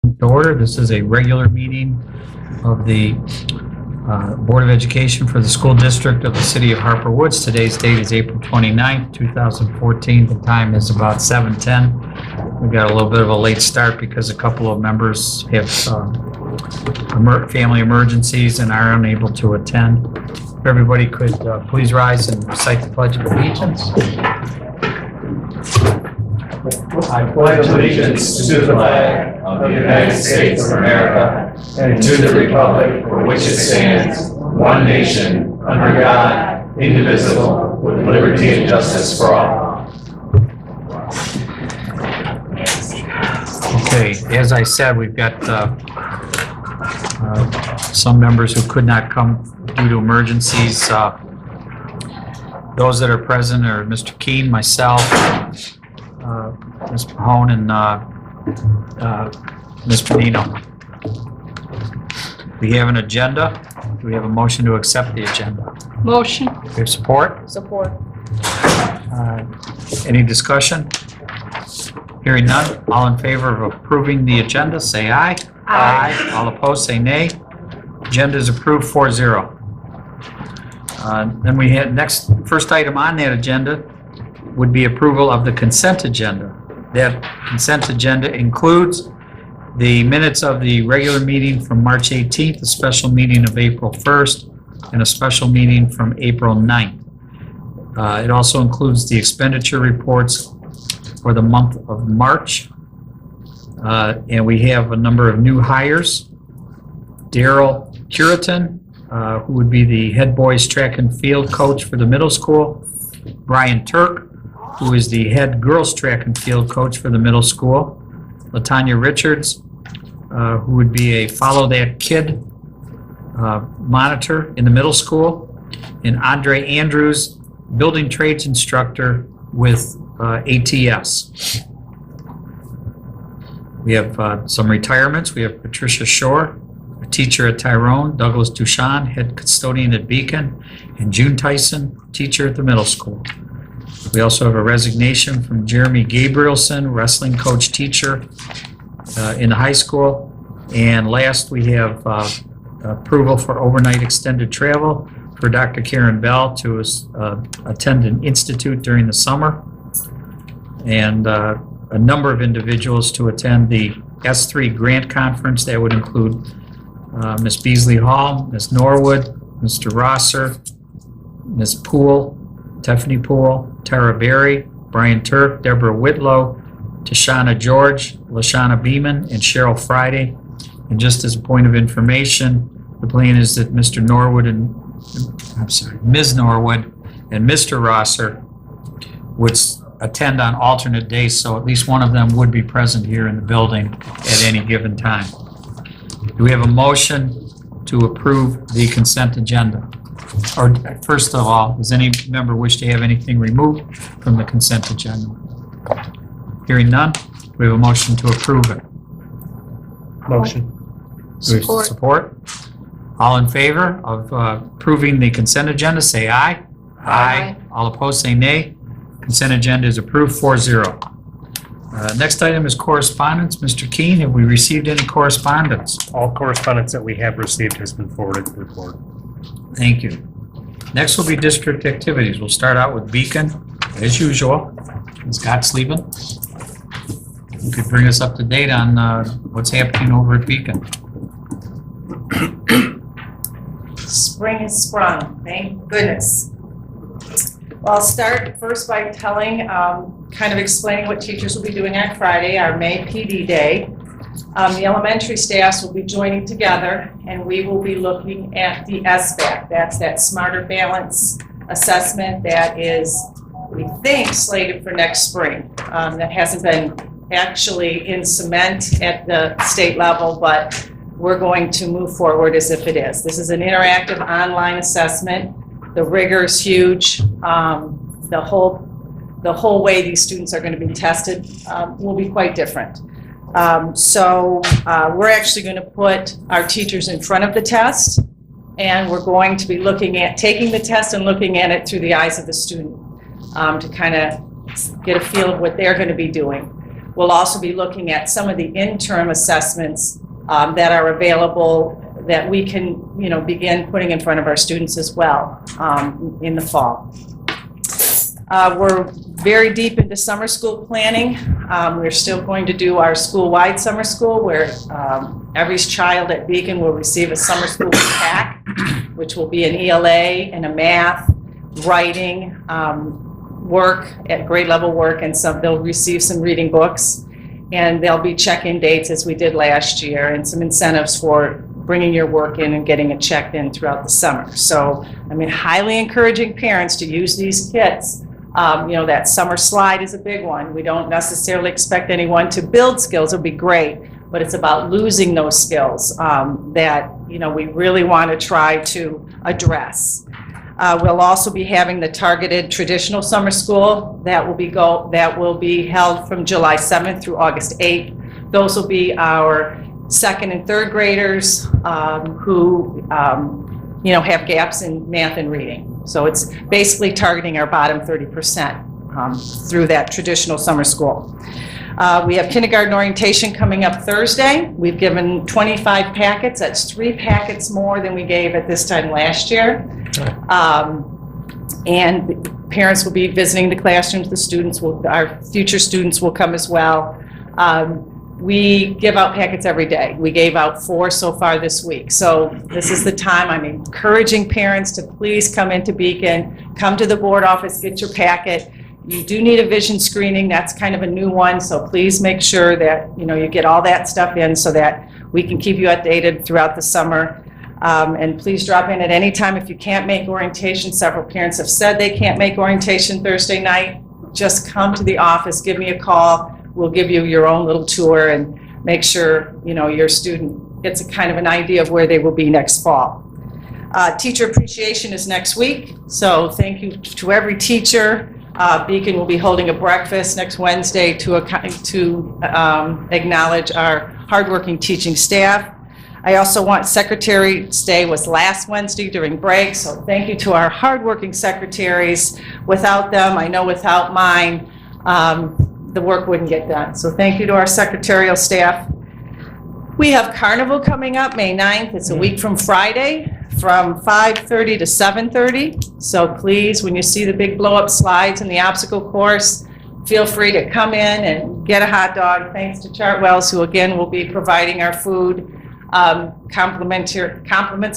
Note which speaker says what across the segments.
Speaker 1: To order. This is a regular meeting of the Board of Education for the School District of the City of Harper Woods. Today's date is April 29th, 2014. The time is about 7:10. We got a little bit of a late start because a couple of members have family emergencies and are unable to attend. If everybody could please rise and recite the Pledge of Allegiance.
Speaker 2: I pledge allegiance to the flag of the United States of America and to the republic for which it stands, one nation, under God, indivisible, with liberty and justice for all.
Speaker 1: Okay, as I said, we've got some members who could not come due to emergencies. Those that are present are Mr. Keene, myself, Ms. Mahone, and Ms. Panino. We have an agenda. Do we have a motion to accept the agenda?
Speaker 3: Motion.
Speaker 1: We have support?
Speaker 3: Support.
Speaker 1: Any discussion? Hearing none. All in favor of approving the agenda, say aye. Aye. All opposed, say nay. Agenda is approved 4-0. Then we had first item on that agenda would be approval of the consent agenda. That consent agenda includes the minutes of the regular meeting from March 18th, a special meeting of April 1st, and a special meeting from April 9th. It also includes the expenditure reports for the month of March. And we have a number of new hires. Daryl Curitan, who would be the head boys track and field coach for the middle school. Brian Turk, who is the head girls track and field coach for the middle school. LaTanya Richards, who would be a Follow That Kid monitor in the middle school. And Andre Andrews, building trades instructor with ATS. We have some retirements. We have Patricia Shore, a teacher at Tyrone, Douglas Duchan, head custodian at Beacon, and June Tyson, teacher at the middle school. We also have a resignation from Jeremy Gabrielson, wrestling coach teacher in the high school. And last, we have approval for overnight extended travel for Dr. Karen Bell to attend an institute during the summer. And a number of individuals to attend the S3 grant conference. That would include Ms. Beasley Hall, Ms. Norwood, Mr. Rosser, Ms. Poole, Tiffany Poole, Tara Berry, Brian Turk, Deborah Whitlow, Tashana George, LaShawna Beeman, and Cheryl Friday. And just as a point of information, the plan is that Ms. Norwood and Mr. Rosser would attend on alternate days, so at least one of them would be present here in the building at any given time. Do we have a motion to approve the consent agenda? Or first of all, does any member wish to have anything removed from the consent agenda? Hearing none, we have a motion to approve it.
Speaker 2: Motion.
Speaker 3: Support.
Speaker 1: Support? All in favor of approving the consent agenda, say aye.
Speaker 3: Aye.
Speaker 1: All opposed, say nay. Consent agenda is approved 4-0. Next item is correspondence. Mr. Keene, have we received any correspondence?
Speaker 4: All correspondence that we have received has been forwarded to the board.
Speaker 1: Thank you. Next will be district activities. We'll start out with Beacon, as usual. Scott Sleven, you could bring us up to date on what's happening over at Beacon.
Speaker 5: Spring has sprung, thank goodness. Well, I'll start first by telling, kind of explaining what teachers will be doing on Friday, our May PD Day. The elementary staffs will be joining together, and we will be looking at the SBAC. That's that Smarter Balance assessment that is, we think, slated for next spring. That hasn't been actually in cement at the state level, but we're going to move forward as if it is. This is an interactive online assessment. The rigor is huge. The whole way these students are going to be tested will be quite different. So we're actually going to put our teachers in front of the test, and we're going to be looking at taking the test and looking at it through the eyes of the student to kind of get a feel of what they're going to be doing. We'll also be looking at some of the interim assessments that are available that we can, begin putting in front of our students as well in the fall. We're very deep into summer school planning. We're still going to do our school-wide summer school where every child at Beacon will receive a summer school pack, which will be an ELA and a math, writing, work, at grade level work, and they'll receive some reading books. And there'll be check-in dates as we did last year and some incentives for bringing your work in and getting it checked in throughout the summer. So, highly encouraging parents to use these kits. That summer slide is a big one. We don't necessarily expect anyone to build skills. It'll be great, but it's about losing those skills that, we really want to try to address. We'll also be having the targeted traditional summer school that will be held from July 7th through August 8th. Those will be our second and third graders who have gaps in math and reading. So it's basically targeting our bottom 30% through that traditional summer school. We have kindergarten orientation coming up Thursday. We've given 25 packets. That's 3 packets more than we gave at this time last year. And parents will be visiting the classrooms. Our future students will come as well. We give out packets every day. We gave out 4 so far this week. So this is the time. I'm encouraging parents to please come into Beacon, come to the board office, get your packet. You do need a vision screening. That's kind of a new one. So please make sure that you get all that stuff in so that we can keep you updated throughout the summer. And please drop in at any time if you can't make orientation. Several parents have said they can't make orientation Thursday night. Just come to the office, give me a call. We'll give you your own little tour and make sure your student gets a kind of an idea of where they will be next fall. Teacher appreciation is next week, so thank you to every teacher. Beacon will be holding a breakfast next Wednesday to acknowledge our hardworking teaching staff. I also want Secretary's Day was last Wednesday during break, so thank you to our hardworking secretaries. Without them, I know without mine, the work wouldn't get done. So thank you to our secretarial staff. We have Carnival coming up May 9th. It's a week from Friday from 5:30 to 7:30. So please, when you see the big blow-up slides in the obstacle course, feel free to come in and get a hot dog. Thanks to Chartwell's, who again will be providing our food. Compliments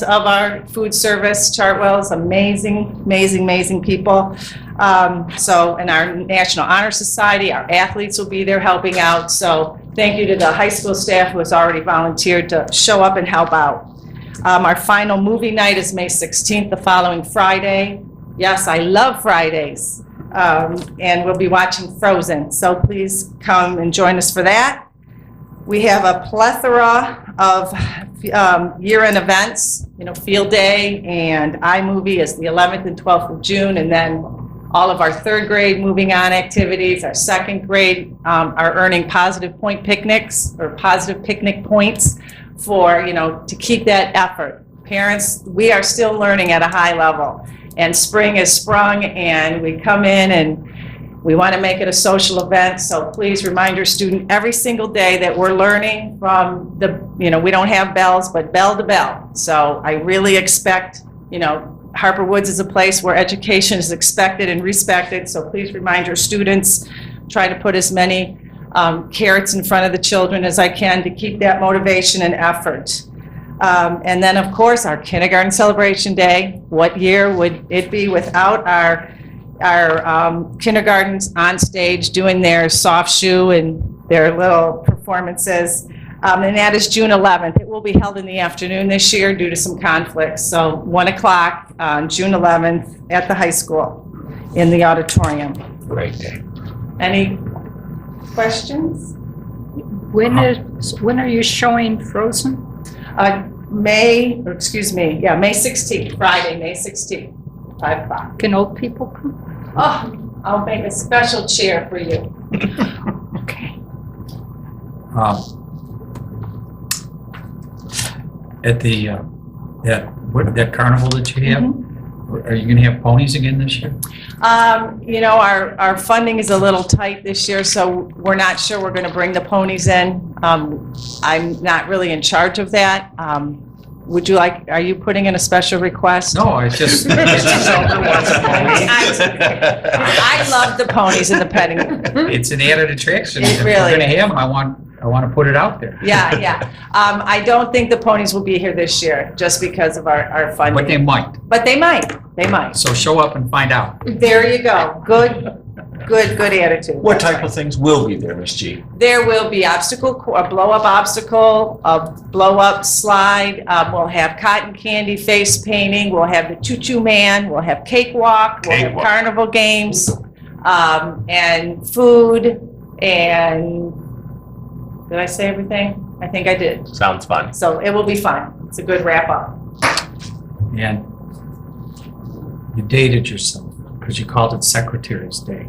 Speaker 5: of our food service. Chartwell's, amazing people. And our National Honor Society, our athletes will be there helping out. So thank you to the high school staff who has already volunteered to show up and help out. Our final movie night is May 16th, the following Friday. Yes, I love Fridays. And we'll be watching Frozen. So please come and join us for that. We have a plethora of year-end events, Field Day and iMovie is the 11th and 12th of June, and then all of our third grade moving on activities. Our second grade are earning positive point picnics or positive picnic points for, to keep that effort. Parents, we are still learning at a high level, and spring has sprung, and we come in and we want to make it a social event, so please remind your student every single day that we're learning from we don't have bells, but bell to bell. So I really expect, Harper Woods is a place where education is expected and respected, so please remind your students, try to put as many carrots in front of the children as I can to keep that motivation and effort. And then, of course, our kindergarten celebration day. What year would it be without our kindergartens on stage doing their soft shoe and their little performances, and that is June 11th. It will be held in the afternoon this year due to some conflicts, so 1 o'clock on June 11th at the high school in the auditorium.
Speaker 4: Great day.
Speaker 5: Any questions?
Speaker 3: When are you showing Frozen?
Speaker 5: May 16th, Friday, May 16th, 5 o'clock.
Speaker 3: Can old people come?
Speaker 5: Oh, I'll make a special chair for you.
Speaker 3: Okay.
Speaker 1: At the that carnival that you have, Are you gonna have ponies again this year?
Speaker 5: You know, our funding is a little tight this year, so we're not sure we're gonna bring the ponies in. I'm not really in charge of that. Are you putting in a special request?
Speaker 1: No, it's just,
Speaker 5: I love the ponies and the petting.
Speaker 1: it's an added attraction.
Speaker 5: It
Speaker 1: If we're
Speaker 5: really
Speaker 1: gonna
Speaker 5: is.
Speaker 1: have them, I wanna put it out there.
Speaker 5: Yeah. I don't think the ponies will be here this year, just because of our funding.
Speaker 1: But they might.
Speaker 5: But they might.
Speaker 1: So show up and find out.
Speaker 5: There you go. Good attitude.
Speaker 2: What type of things will be there, Ms. G?
Speaker 5: There will be a blow-up obstacle, a blow-up slide. We'll have cotton candy face painting. We'll have the choo-choo man. We'll have cakewalk. We'll have
Speaker 2: Cakewalk.
Speaker 5: carnival games, and food. And did I say everything? I think I did.
Speaker 2: Sounds fun.
Speaker 5: So it will be fun. It's a good wrap-up.
Speaker 1: And you dated yourself because you called it Secretary's Day.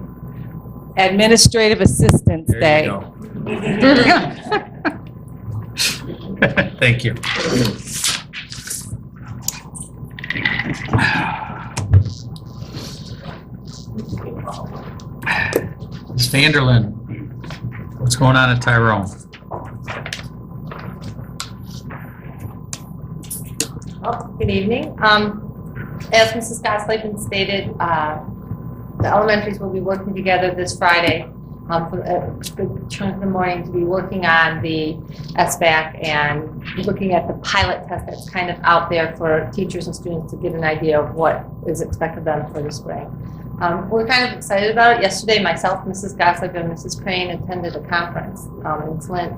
Speaker 5: Administrative Assistance
Speaker 1: There
Speaker 5: Day.
Speaker 1: you go. Thank you. Ms. Vanderlyn, what's going on at Tyrone?
Speaker 6: Good evening. As Mrs. Gosleben stated, the elementaries will be working together this Friday for a good chunk of the morning to be working on the SBAC and looking at the pilot test that's kind of out there for teachers and students to get an idea of what is expected of them for the spring. We're kind of excited about it. Yesterday, myself, Mrs. Gosleben, and Mrs. Crane attended a conference in Flint.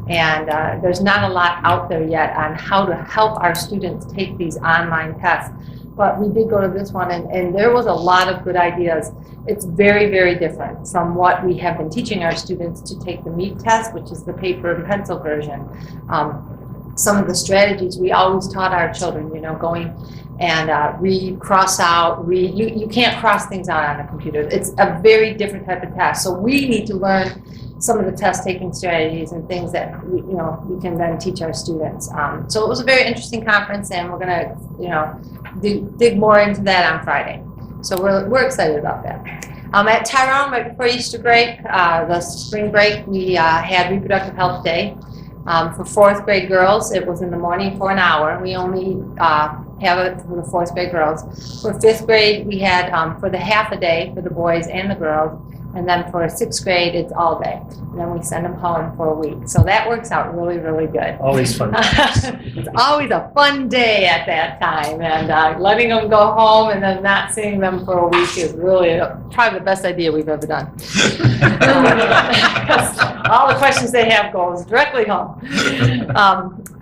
Speaker 6: And there's not a lot out there yet on how to help our students take these online tests. But we did go to this one, and there was a lot of good ideas. It's very, very different from what we have been teaching our students to take the MEP test, which is the paper and pencil version. Some of the strategies we always taught our children, you know, going and read, cross out, read. You can't cross things out on a computer. It's a very different type of test. So we need to learn some of the test-taking strategies and things that we can then teach our students. So it was a very interesting conference, and we're going to, dig more into that on Friday. So we're excited about that. At Tyrone, right before Easter break, the spring break, we had Reproductive Health Day. For fourth grade girls, it was in the morning for an hour. We only have it for the fourth grade girls. For fifth grade, we had for the half a day for the boys and the girls. And then for sixth grade, it's all day. And then we send them home for a week. So that works out really, really good.
Speaker 4: Always fun.
Speaker 6: It's always a fun day at that time. And letting them go home and then not seeing them for a week is really probably the best idea we've ever done. All the questions they have goes directly home.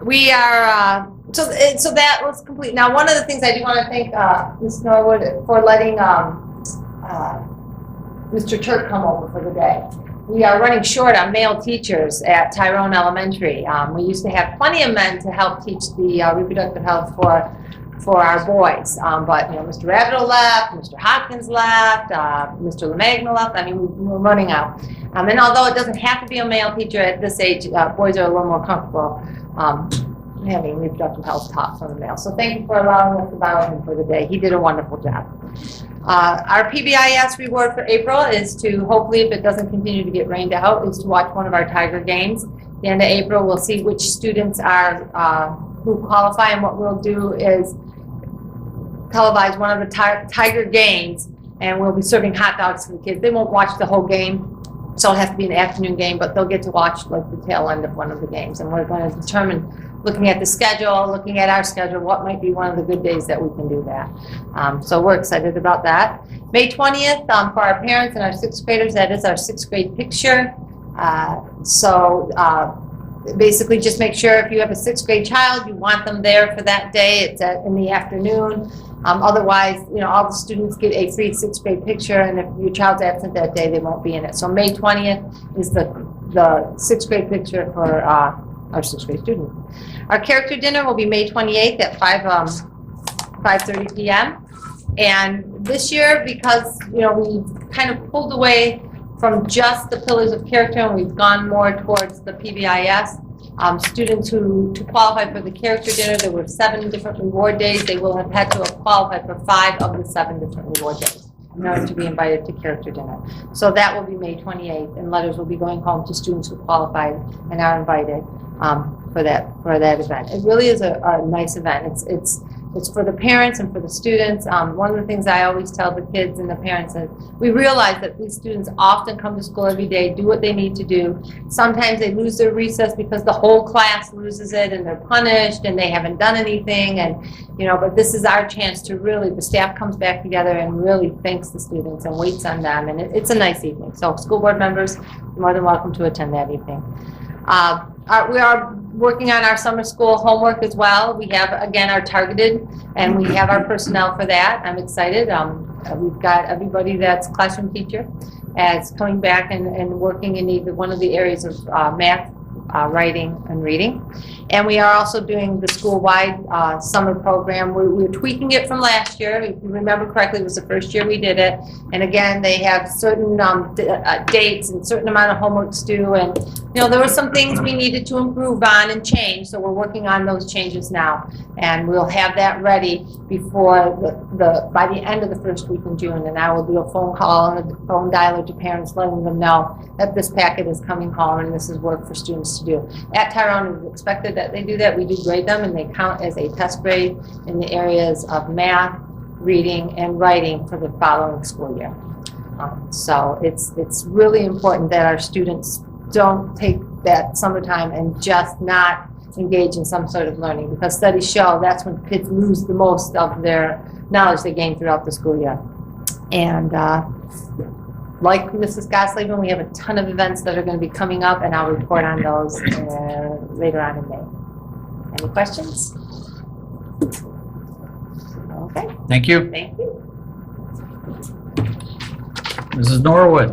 Speaker 6: We are, so that was complete. Now, one of the things I do want to thank Ms. Norwood for letting Mr. Turk come over for the day. We are running short on male teachers at Tyrone Elementary. We used to have plenty of men to help teach the reproductive health for our boys, but Mr. Rabideau left, Mr. Hopkins left, Mr. LeMagna left. I mean, we're running out. And although it doesn't have to be a male teacher at this age, boys are a little more comfortable having reproductive health taught from the male. So thank you for allowing us to borrow him for the day. He did a wonderful job. Our PBIS reward for April is to, hopefully if it doesn't continue to get rained out, is to watch one of our Tiger games. At the end of April, we'll see which students are who qualify, and what we'll do is televise one of the Tiger games, and we'll be serving hot dogs to the kids. They won't watch the whole game, so it'll have to be an afternoon game, but they'll get to watch like the tail end of one of the games. And we're going to determine, looking at the schedule, looking at our schedule, what might be one of the good days that we can do that. So we're excited about that. May 20th, for our parents and our sixth graders, that is our sixth grade picture. Basically just make sure if you have a sixth grade child, you want them there for that day. It's in the afternoon. Otherwise, all the students get a free sixth grade picture, and if your child's absent that day, they won't be in it. So May 20th is the sixth grade picture for our sixth grade students. Our character dinner will be May 28th at 5:30 p.m. And this year, because we've kind of pulled away from just the pillars of character and we've gone more towards the PBIS, Students to qualify for the character dinner, there were 7 different reward days. They will have had to have qualified for 5 of the 7 different reward days in order to be invited to character dinner. So that will be May 28th, and letters will be going home to students who qualified and are invited for that event. It really is a nice event. It's for the parents and for the students. One of the things I always tell the kids and the parents is we realize that these students often come to school every day, do what they need to do. Sometimes they lose their recess because the whole class loses it and they're punished and they haven't done anything. And but this is our chance to really, the staff comes back together and really thanks the students and waits on them. And it's a nice evening. So school board members, you're more than welcome to attend that evening. We are working on our summer school homework as well. We have, again, our targeted, and we have our personnel for that. I'm excited. We've got everybody that's classroom teacher as coming back and working in either one of the areas of math, writing, and reading. And we are also doing the school-wide summer program. We're tweaking it from last year. If you remember correctly, it was the first year we did it. And again, they have certain dates and certain amount of homework to do. And there were some things we needed to improve on and change. So we're working on those changes now. And we'll have that ready before by the end of the first week in June. And I will do a phone call and a phone dialer to parents, letting them know that this packet is coming home and this is work for students to do. At Tyrone, it's expected that they do that. We do grade them, and they count as a test grade in the areas of math, reading, and writing for the following school year. So it's really important that our students don't take that summertime and just not engage in some sort of learning, because studies show that's when kids lose the most of their knowledge they gain throughout the school year. And like Mrs. Gosleben, we have a ton of events that are going to be coming up, and I'll report on those later on in May. Any questions? Okay,
Speaker 1: Thank you.
Speaker 6: thank you.
Speaker 1: Mrs. Norwood.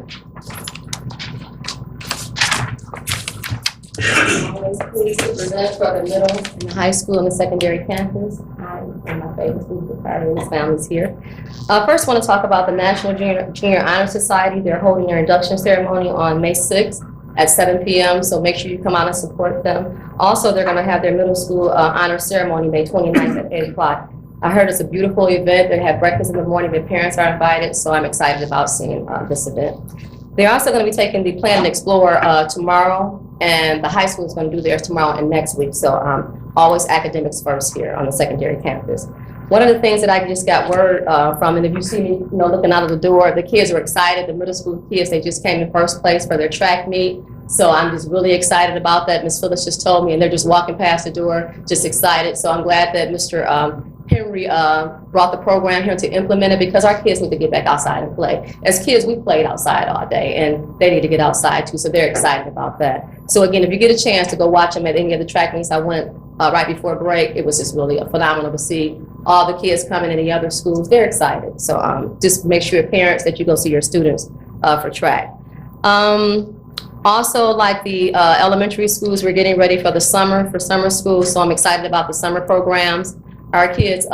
Speaker 7: I'm always pleased to present for the middle and the high school and the secondary campus. I and my favorite student, and his family's here. First, I want to talk about the National Junior Honor Society. They're holding their induction ceremony on May 6th at 7 p.m., so make sure you come out and support them. Also, they're going to have their middle school honor ceremony May 29th at 8 o'clock. I heard it's a beautiful event. They have breakfast in the morning. The parents are invited, so I'm excited about seeing this event. They're also going to be taking the Plan and Explore tomorrow, and the high school is going to do theirs tomorrow and next week. So always academics first here on the secondary campus. One of the things that I just got word from, and if you see me, looking out of the door, the kids are excited. The middle school kids, they just came in first place for their track meet. So I'm just really excited about that. Ms. Phyllis just told me, and they're just walking past the door, just excited. So I'm glad that Mr. Henry brought the program here to implement it, because our kids need to get back outside and play. As kids, we played outside all day, and they need to get outside too, so they're excited about that. So again, if you get a chance to go watch them at any of the track meets, I went right before break. It was just really phenomenal to see all the kids coming in the other schools. They're excited. So just make sure, parents, that you go see your students for track. Also, like the elementary schools, we're getting ready for the summer school, so I'm excited about the summer programs. Our kids,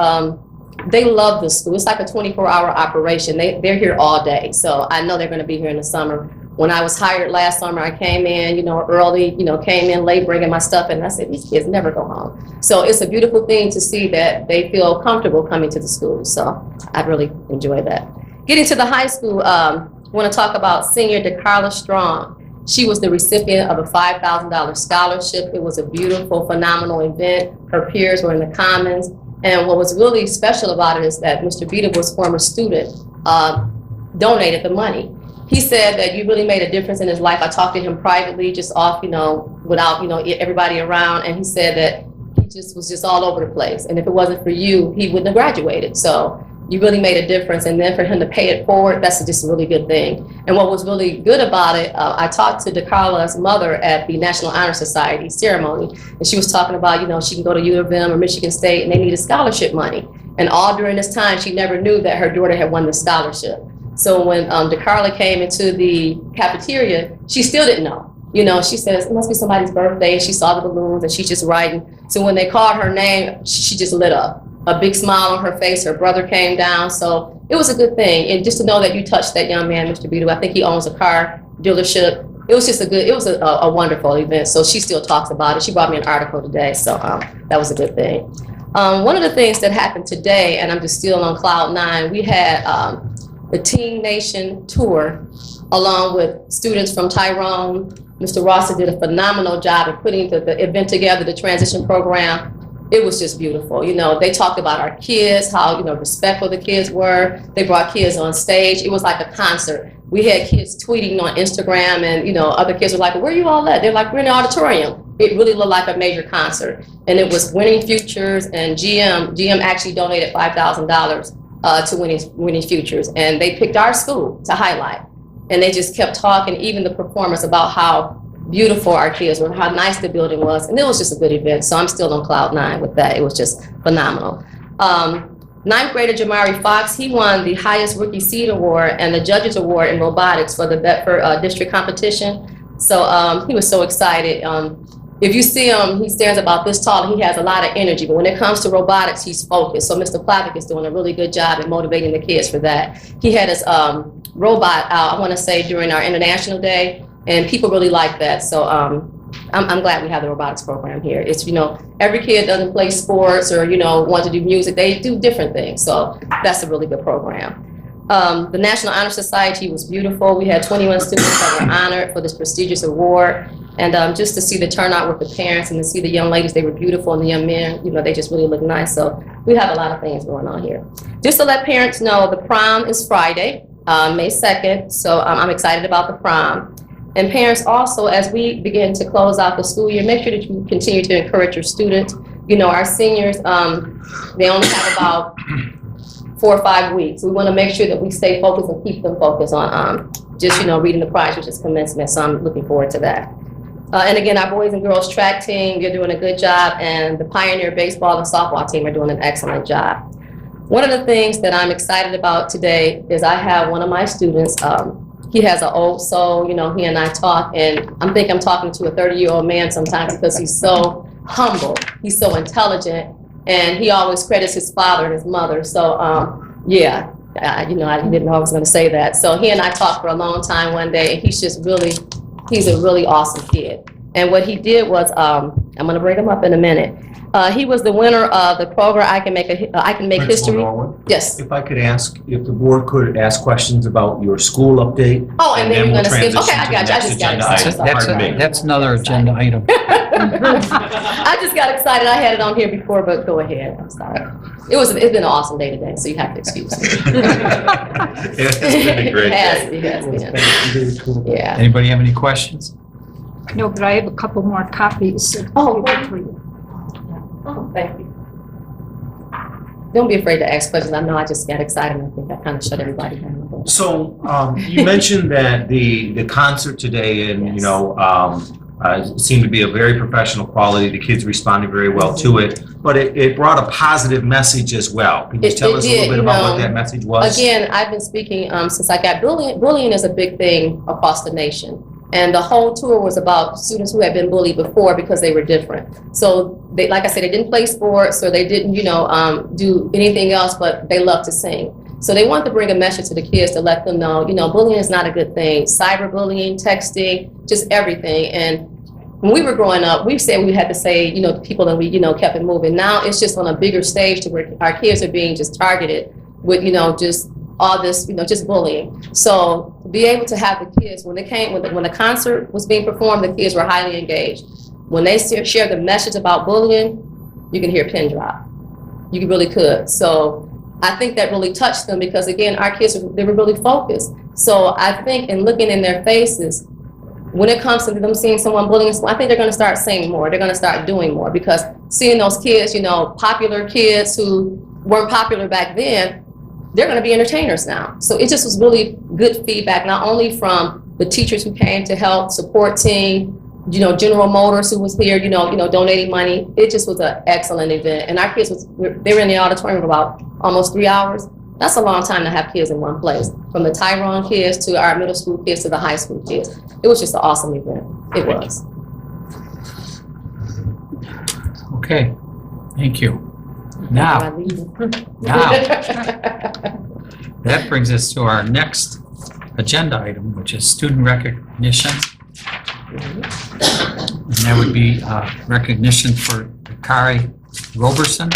Speaker 7: they love the school. It's like a 24-hour operation. They're here all day, so I know they're going to be here in the summer. When I was hired last summer, I came in, early, came in late bringing my stuff, and I said, these kids never go home. So it's a beautiful thing to see that they feel comfortable coming to the school, so I really enjoy that. Getting to the high school, I want to talk about senior DeCarla Strong. She was the recipient of a $5,000 scholarship. It was a beautiful, phenomenal event. Her peers were in the Commons. And what was really special about it is that Mr. Beatles, former student, donated the money. He said that you really made a difference in his life. I talked to him privately, just off, without, everybody around. And he said that he was just all over the place. And if it wasn't for you, he wouldn't have graduated. So you really made a difference, and then for him to pay it forward, that's just a really good thing. And what was really good about it, I talked to DeCarla's mother at the National Honor Society ceremony, and she was talking about, she can go to U of M or Michigan State, and they needed scholarship money. And all during this time, she never knew that her daughter had won the scholarship. So when DeCarla came into the cafeteria, she still didn't know. She says, it must be somebody's birthday. She saw the balloons, and she's just writing. So when they called her name, she just lit up. A big smile on her face. Her brother came down. So it was a good thing. And just to know that you touched that young man, Mr. Beadle, I think he owns a car dealership. it was just it was a wonderful event. So she still talks about it. She brought me an article today, so that was a good thing. One of the things that happened today, and I'm just still on cloud nine, we had the Teen Nation tour along with students from Tyrone. Mr. Rosser did a phenomenal job of putting the event together, the transition program. It was just beautiful. You know, they talked about our kids, how, you know, respectful the kids were. They brought kids on stage. It was like a concert. We had kids tweeting on Instagram, and, you know, other kids were like, where are you all at? They're like, we're in the auditorium. It really looked like a major concert. And it was Winning Futures, and GM actually donated $5,000 to Winning Futures. And they picked our school to highlight. And they just kept talking, even the performers, about how beautiful our kids were, how nice the building was. And it was just a good event. So I'm still on cloud nine with that. It was just phenomenal. Ninth grader Jamari Fox, he won the highest rookie seed award and the judges award in robotics for the Bedford district competition. So he was so excited. If you see him, he stands about this tall. He has a lot of energy, but when it comes to robotics, he's focused. So Mr. Plavik is doing a really good job in motivating the kids for that. He had his robot out, I want to say, during our International Day, and people really like that. So I'm glad we have the robotics program here. It's, you know, every kid doesn't play sports or, you know, want to do music. They do different things. So that's a really good program. The National Honor Society was beautiful. We had 21 students that were honored for this prestigious award. And just to see the turnout with the parents and to see the young ladies, they were beautiful, and the young men, you know, they just really look nice. So we have a lot of things going on here. Just to let parents know, the prom is Friday, May 2nd. So I'm excited about the prom. And parents also, as we begin to close out the school year, make sure that you continue to encourage your students. You know, our seniors, they only have about 4 or 5 weeks. We want to make sure that we stay focused and keep them focused on just, you know, reading the prize, which is commencement. So I'm looking forward to that. And again, our boys and girls track team, you're doing a good job, and the Pioneer baseball and softball team are doing an excellent job. One of the things that I'm excited about today is I have one of my students, he has an old soul, you know, he and I talk, and I'm talking to a 30-year-old man sometimes because he's so humble, he's so intelligent, and he always credits his father and his mother. So, yeah, you know, I didn't know I was going to say that. So he and I talked for a long time one day, and he's a really awesome kid. And what he did was, I'm going to bring him up in a minute. He was the winner of the program I Can Make
Speaker 8: Principal
Speaker 7: History.
Speaker 8: Norwood,
Speaker 7: Yes.
Speaker 8: if I could ask, if the board could ask questions about your school update.
Speaker 7: Oh, and then
Speaker 8: we'll
Speaker 7: you're going to skip.
Speaker 8: transition
Speaker 7: Okay, I
Speaker 8: to
Speaker 7: got
Speaker 8: the
Speaker 7: you. I
Speaker 8: next
Speaker 7: just got
Speaker 8: agenda
Speaker 7: excited.
Speaker 8: item. Pardon me.
Speaker 1: That's another agenda item.
Speaker 7: I just got excited. I had it on here before, but go ahead. I'm sorry. It's been an awesome day today, so you have to excuse me.
Speaker 8: It has been a great day.
Speaker 7: It has been. Yeah.
Speaker 1: Anybody have any questions?
Speaker 3: No, but I have a couple more copies.
Speaker 7: Oh,
Speaker 3: for you.
Speaker 7: Oh, thank you. Don't be afraid to ask questions. I know I just got excited, and I think I kind of shut everybody down.
Speaker 8: So you mentioned that the concert today, and you know, seemed to be a very professional quality. The kids responded very well to it, but it brought a positive message as well. Can you tell us a little bit about what that message was?
Speaker 7: Again, I've been speaking since I got bullying. Bullying is a big thing across the nation. And the whole tour was about students who had been bullied before because they were different. So they, like I said, they didn't play sports or they didn't, you know, do anything else, but they loved to sing. So they wanted to bring a message to the kids to let them know, you know, bullying is not a good thing. Cyberbullying, texting, just everything. And when we were growing up, we said we had to say, you know, to people, and we, you know, kept it moving. Now it's just on a bigger stage to where our kids are being just targeted with, you know, just all this, you know, just bullying. So to be able to have the kids, when the concert was being performed, the kids were highly engaged. When they shared the message about bullying, you can hear a pin drop. You really could. So I think that really touched them because, again, our kids, they were really focused. So I think in looking in their faces, when it comes to them seeing someone bullying, I think they're going to start saying more. They're going to start doing more because seeing those kids, you know, popular kids who weren't popular back then, they're going to be entertainers now. So it just was really good feedback, not only from the teachers who came to help, support team, you know, General Motors who was here, you know, donating money. It just was an excellent event. And our kids they were in the auditorium for about almost 3 hours. That's a long time to have kids in one place, from the Tyrone kids to our middle school kids to the high school kids. It was just an awesome event. It was.
Speaker 1: Okay, thank you. Now, that brings us to our next agenda item, which is student recognition. And that would be recognition for Kari Roberson,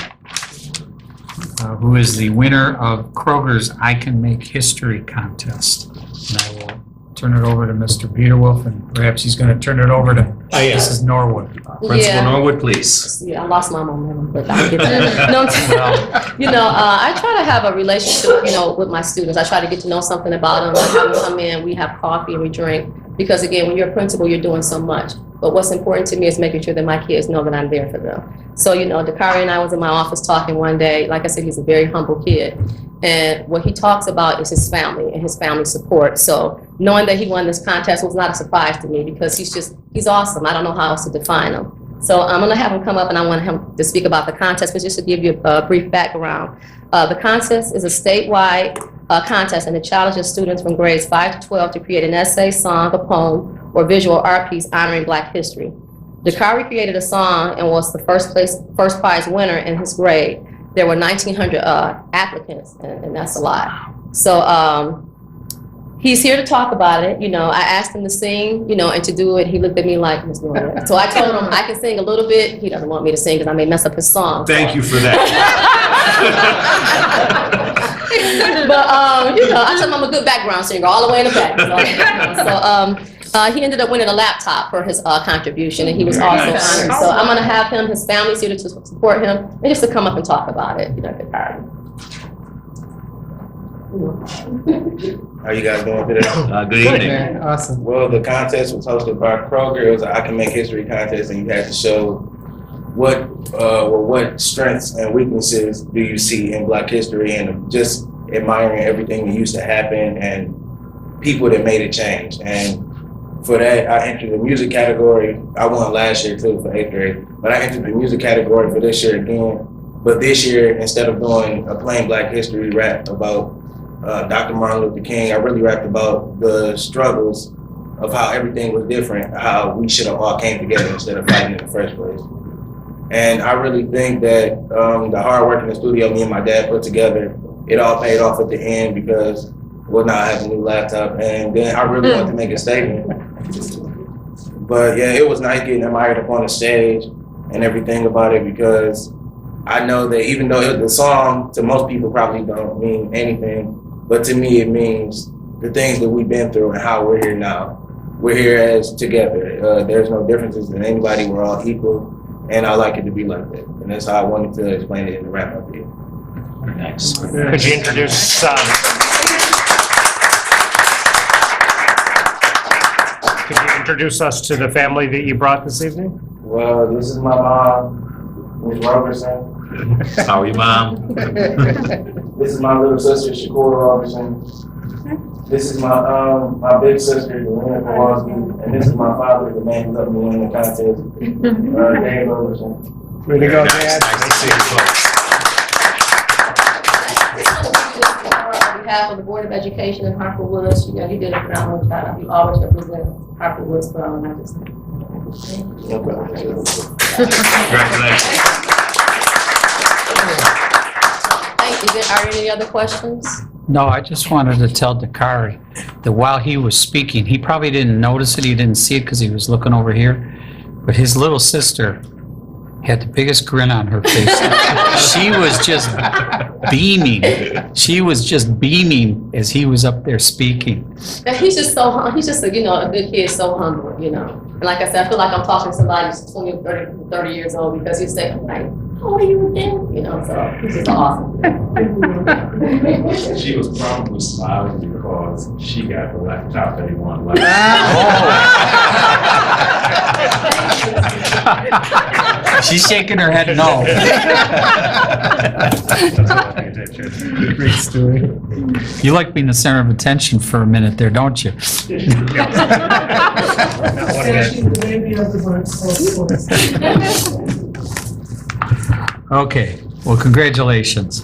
Speaker 1: who is the winner of Kroger's I Can Make History contest. And I will turn it over to Mr. Peterwolf, and perhaps he's going to turn it over to Mrs. Norwood.
Speaker 8: Principal
Speaker 7: Yeah.
Speaker 8: Norwood, please.
Speaker 7: Yeah, I lost my momentum, but I'll get that. No, I try to have a relationship, with my students. I try to get to know something about them. I have them come in, we have coffee and we drink. Because again, when you're a principal, you're doing so much. But what's important to me is making sure that my kids know that I'm there for them. So, Dakari and I was in my office talking one day. Like I said, he's a very humble kid. And what he talks about is his family and his family support. So knowing that he won this contest was not a surprise to me because he's awesome. I don't know how else to define him. So I'm going to have him come up and I want him to speak about the contest, but just to give you a brief background. The contest is a statewide contest and it challenges students from grades 5 to 12 to create an essay, song, a poem, or visual art piece honoring Black history. Dakari created a song and was the first prize winner in his grade. There were 1,900 applicants, and that's a lot. So he's here to talk about it. I asked him to sing, and to do it, he looked at me like, Ms. Norwood. So I told him I can sing a little bit. He doesn't want me to sing because I may mess up his song.
Speaker 8: Thank you for that.
Speaker 7: But, I told him I'm a good background singer all the way in the back. So he ended up winning a laptop for his contribution, and he was also honored. So I'm going to have him, his family's here to support him, and just to come up and talk about it.
Speaker 9: How you guys doing today?
Speaker 8: Good evening.
Speaker 1: Awesome.
Speaker 9: Well, the contest was hosted by Kroger. It was an I Can Make History contest, and you had to show what strengths and weaknesses do you see in Black history, and just admiring everything that used to happen and people that made it change. And for that, I entered the music category. I won last year too for 8th grade, but I entered the music category for this year again. But this year, instead of doing a plain Black history rap about Dr. Martin Luther King, I really rapped about the struggles of how everything was different, how we should have all came together instead of fighting in the first place. And I really think that the hard work in the studio me and my dad put together, it all paid off at the end because we'll now have a new laptop. And then I really wanted to make a statement. But yeah, it was nice getting admired up on the stage and everything about it because I know that even though the song to most people probably don't mean anything, but to me it means the things that we've been through and how we're here now. We're here as together. There's no differences in anybody. We're all equal. And I like it to be like that. And that's how I wanted to explain it in the rap up here.
Speaker 8: Nice.
Speaker 4: Could you introduce us to the family that you brought this evening?
Speaker 9: Well, this is my mom, Ms. Roberson.
Speaker 8: How are you, Mom?
Speaker 9: This is my little sister, Shakura Roberson. This is my big sister, Delina Kowalski. And this is my father, the man who helped me win the contest, Dave Roberson.
Speaker 4: Way to go,
Speaker 8: Nice.
Speaker 4: Dad.
Speaker 8: Nice to see you folks.
Speaker 7: On behalf of the Board of Education and Harper Woods, he did a phenomenal job. He always represents Harper Woods well, and I just thank you.
Speaker 8: Congratulations.
Speaker 7: Thank you. Are there any other questions?
Speaker 1: No, I just wanted to tell Dakari that while he was speaking, he probably didn't notice it, he didn't see it because he was looking over here, but his little sister had the biggest grin on her face. She was just beaming. She was just beaming as he was up there speaking.
Speaker 7: And he's just a good kid, so humble, And like I said, I feel like I'm talking to somebody who's 20, 30 years old because he's saying, like, how are you again? So he's just awesome.
Speaker 10: She was probably smiling because she got the laptop that he won last
Speaker 1: She's shaking her head no.
Speaker 4: Great story.
Speaker 1: You like being the center of attention for a minute there, don't you? Okay, well, congratulations.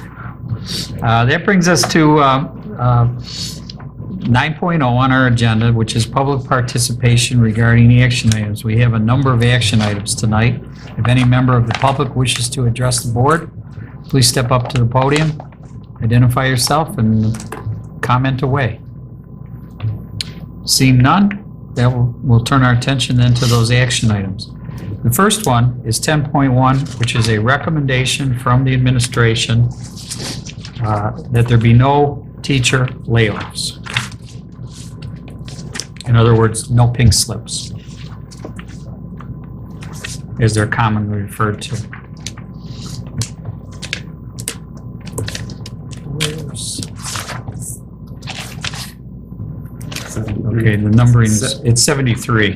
Speaker 1: That brings us to 9.0 on our agenda, which is public participation regarding action items. We have a number of action items tonight. If any member of the public wishes to address the board, please step up to the podium, identify yourself, and comment away. Seeing none, we'll turn our attention then to those action items. The first one is 10.1, which is a recommendation from the administration that there be no teacher layoffs. In other words, no pink slips, as they're commonly referred to. Okay, the numbering is, it's 73,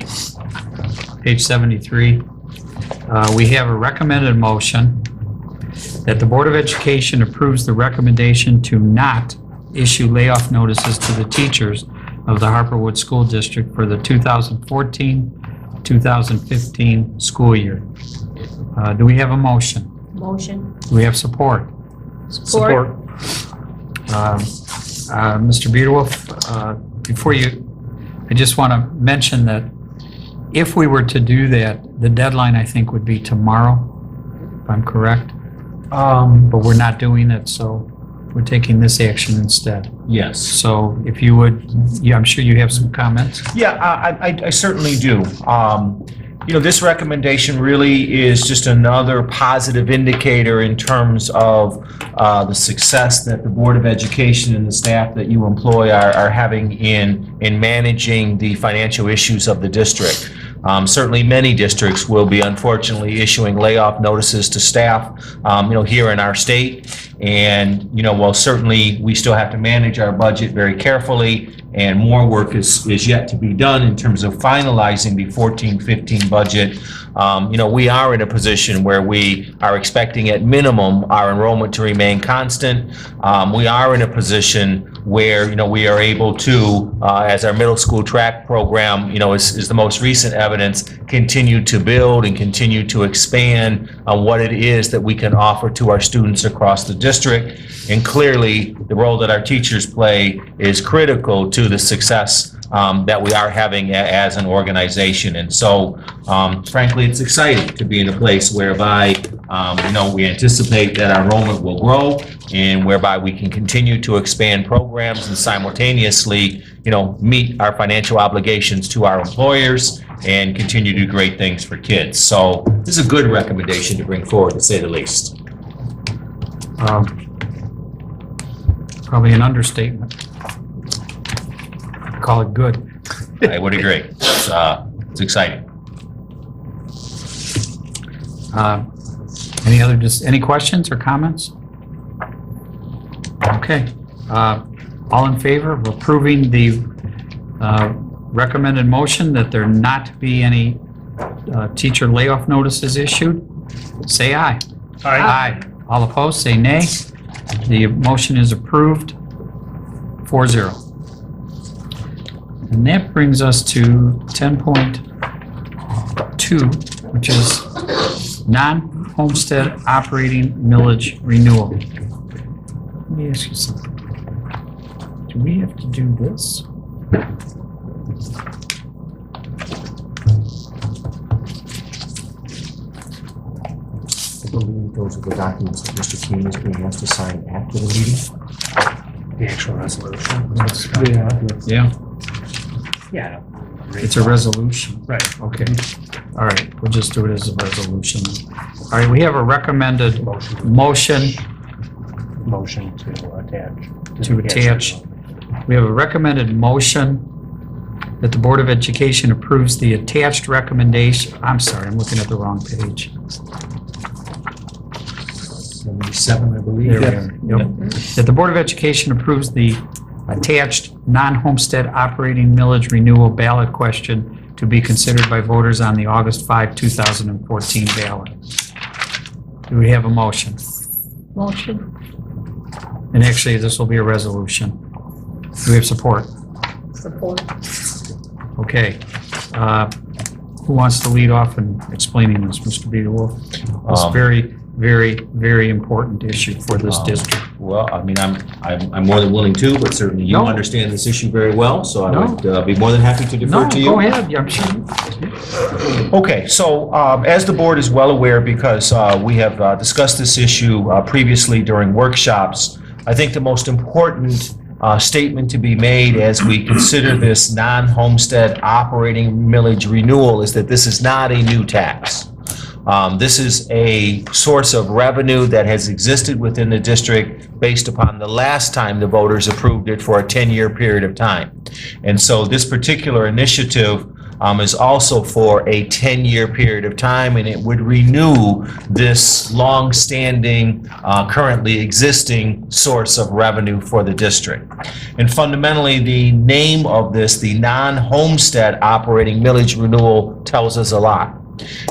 Speaker 1: page 73. We have a recommended motion that the Board of Education approves the recommendation to not issue layoff notices to the teachers of the Harperwood School District for the 2014-2015 school year. Do we have a motion?
Speaker 7: Motion.
Speaker 1: Do we have support?
Speaker 3: Support.
Speaker 1: Mr. Beardwolf, before you, I just want to mention that if we were to do that, the deadline, I think, would be tomorrow, if I'm correct. But we're not doing it, so we're taking this action instead.
Speaker 8: Yes.
Speaker 1: So if you would, yeah, I'm sure you have some comments.
Speaker 8: Yeah, I certainly do. This recommendation really is just another positive indicator in terms of the success that the Board of Education and the staff that you employ are having in managing the financial issues of the district. Certainly, many districts will be unfortunately issuing layoff notices to staff, here in our state. And, while certainly we still have to manage our budget very carefully, and more work is yet to be done in terms of finalizing the 14-15 budget, we are in a position where we are expecting at minimum our enrollment to remain constant. We are in a position where, we are able to, as our middle school track program, is the most recent evidence, continue to build and continue to expand on what it is that we can offer to our students across the district. And clearly, the role that our teachers play is critical to the success that we are having as an organization. And so, frankly, it's exciting to be in a place whereby, we anticipate that our enrollment will grow and whereby we can continue to expand programs and simultaneously, meet our financial obligations to our employers and continue to do great things for kids. So this is a good recommendation to bring forward, to say the least.
Speaker 1: Probably an understatement. Call it good.
Speaker 8: I would agree. It's exciting.
Speaker 1: Any questions or comments? Okay. All in favor of approving the recommended motion that there not be any teacher layoff notices issued, say aye. Aye. All opposed, say nay. The motion is approved, 4-0. And that brings us to 10.2, which is non-homestead operating millage renewal. Let me ask you something. Do we have to do this?
Speaker 11: I believe those are the documents that Mr. King is being asked to sign after the meeting.
Speaker 4: The actual resolution.
Speaker 1: Yeah,
Speaker 4: Yeah.
Speaker 1: it's a resolution.
Speaker 4: Right.
Speaker 1: Okay. All right, we'll just do it as a resolution. All right, we have a recommended motion
Speaker 4: Motion to attach.
Speaker 1: to attach. We have a recommended motion that the Board of Education approves the attached recommendation. I'm sorry, I'm looking at the wrong page.
Speaker 8: 77, I believe.
Speaker 1: There we are. Yep. That the Board of Education approves the attached non-homestead operating millage renewal ballot question to be considered by voters on the August 5, 2014 ballot. Do we have a motion?
Speaker 3: Motion.
Speaker 1: And actually, this will be a resolution. Do we have support?
Speaker 7: Support.
Speaker 1: Okay. Who wants to lead off in explaining this, Mr. Beardwolf? It's very, very, very important issue for this district.
Speaker 8: Well, I mean, I'm more than willing to, but certainly you
Speaker 1: No.
Speaker 8: understand this issue very well, so I
Speaker 1: No.
Speaker 8: would be more than happy to defer
Speaker 1: No,
Speaker 8: to you.
Speaker 1: go ahead. I'm sure.
Speaker 8: Okay, so as the board is well aware, because we have discussed this issue previously during workshops, I think the most important statement to be made as we consider this non-homestead operating millage renewal is that this is not a new tax. This is a source of revenue that has existed within the district based upon the last time the voters approved it for a 10-year period of time. And so this particular initiative is also for a 10-year period of time, and it would renew this long-standing, currently existing source of revenue for the district. And fundamentally, the name of this, the non-homestead operating millage renewal, tells us a lot,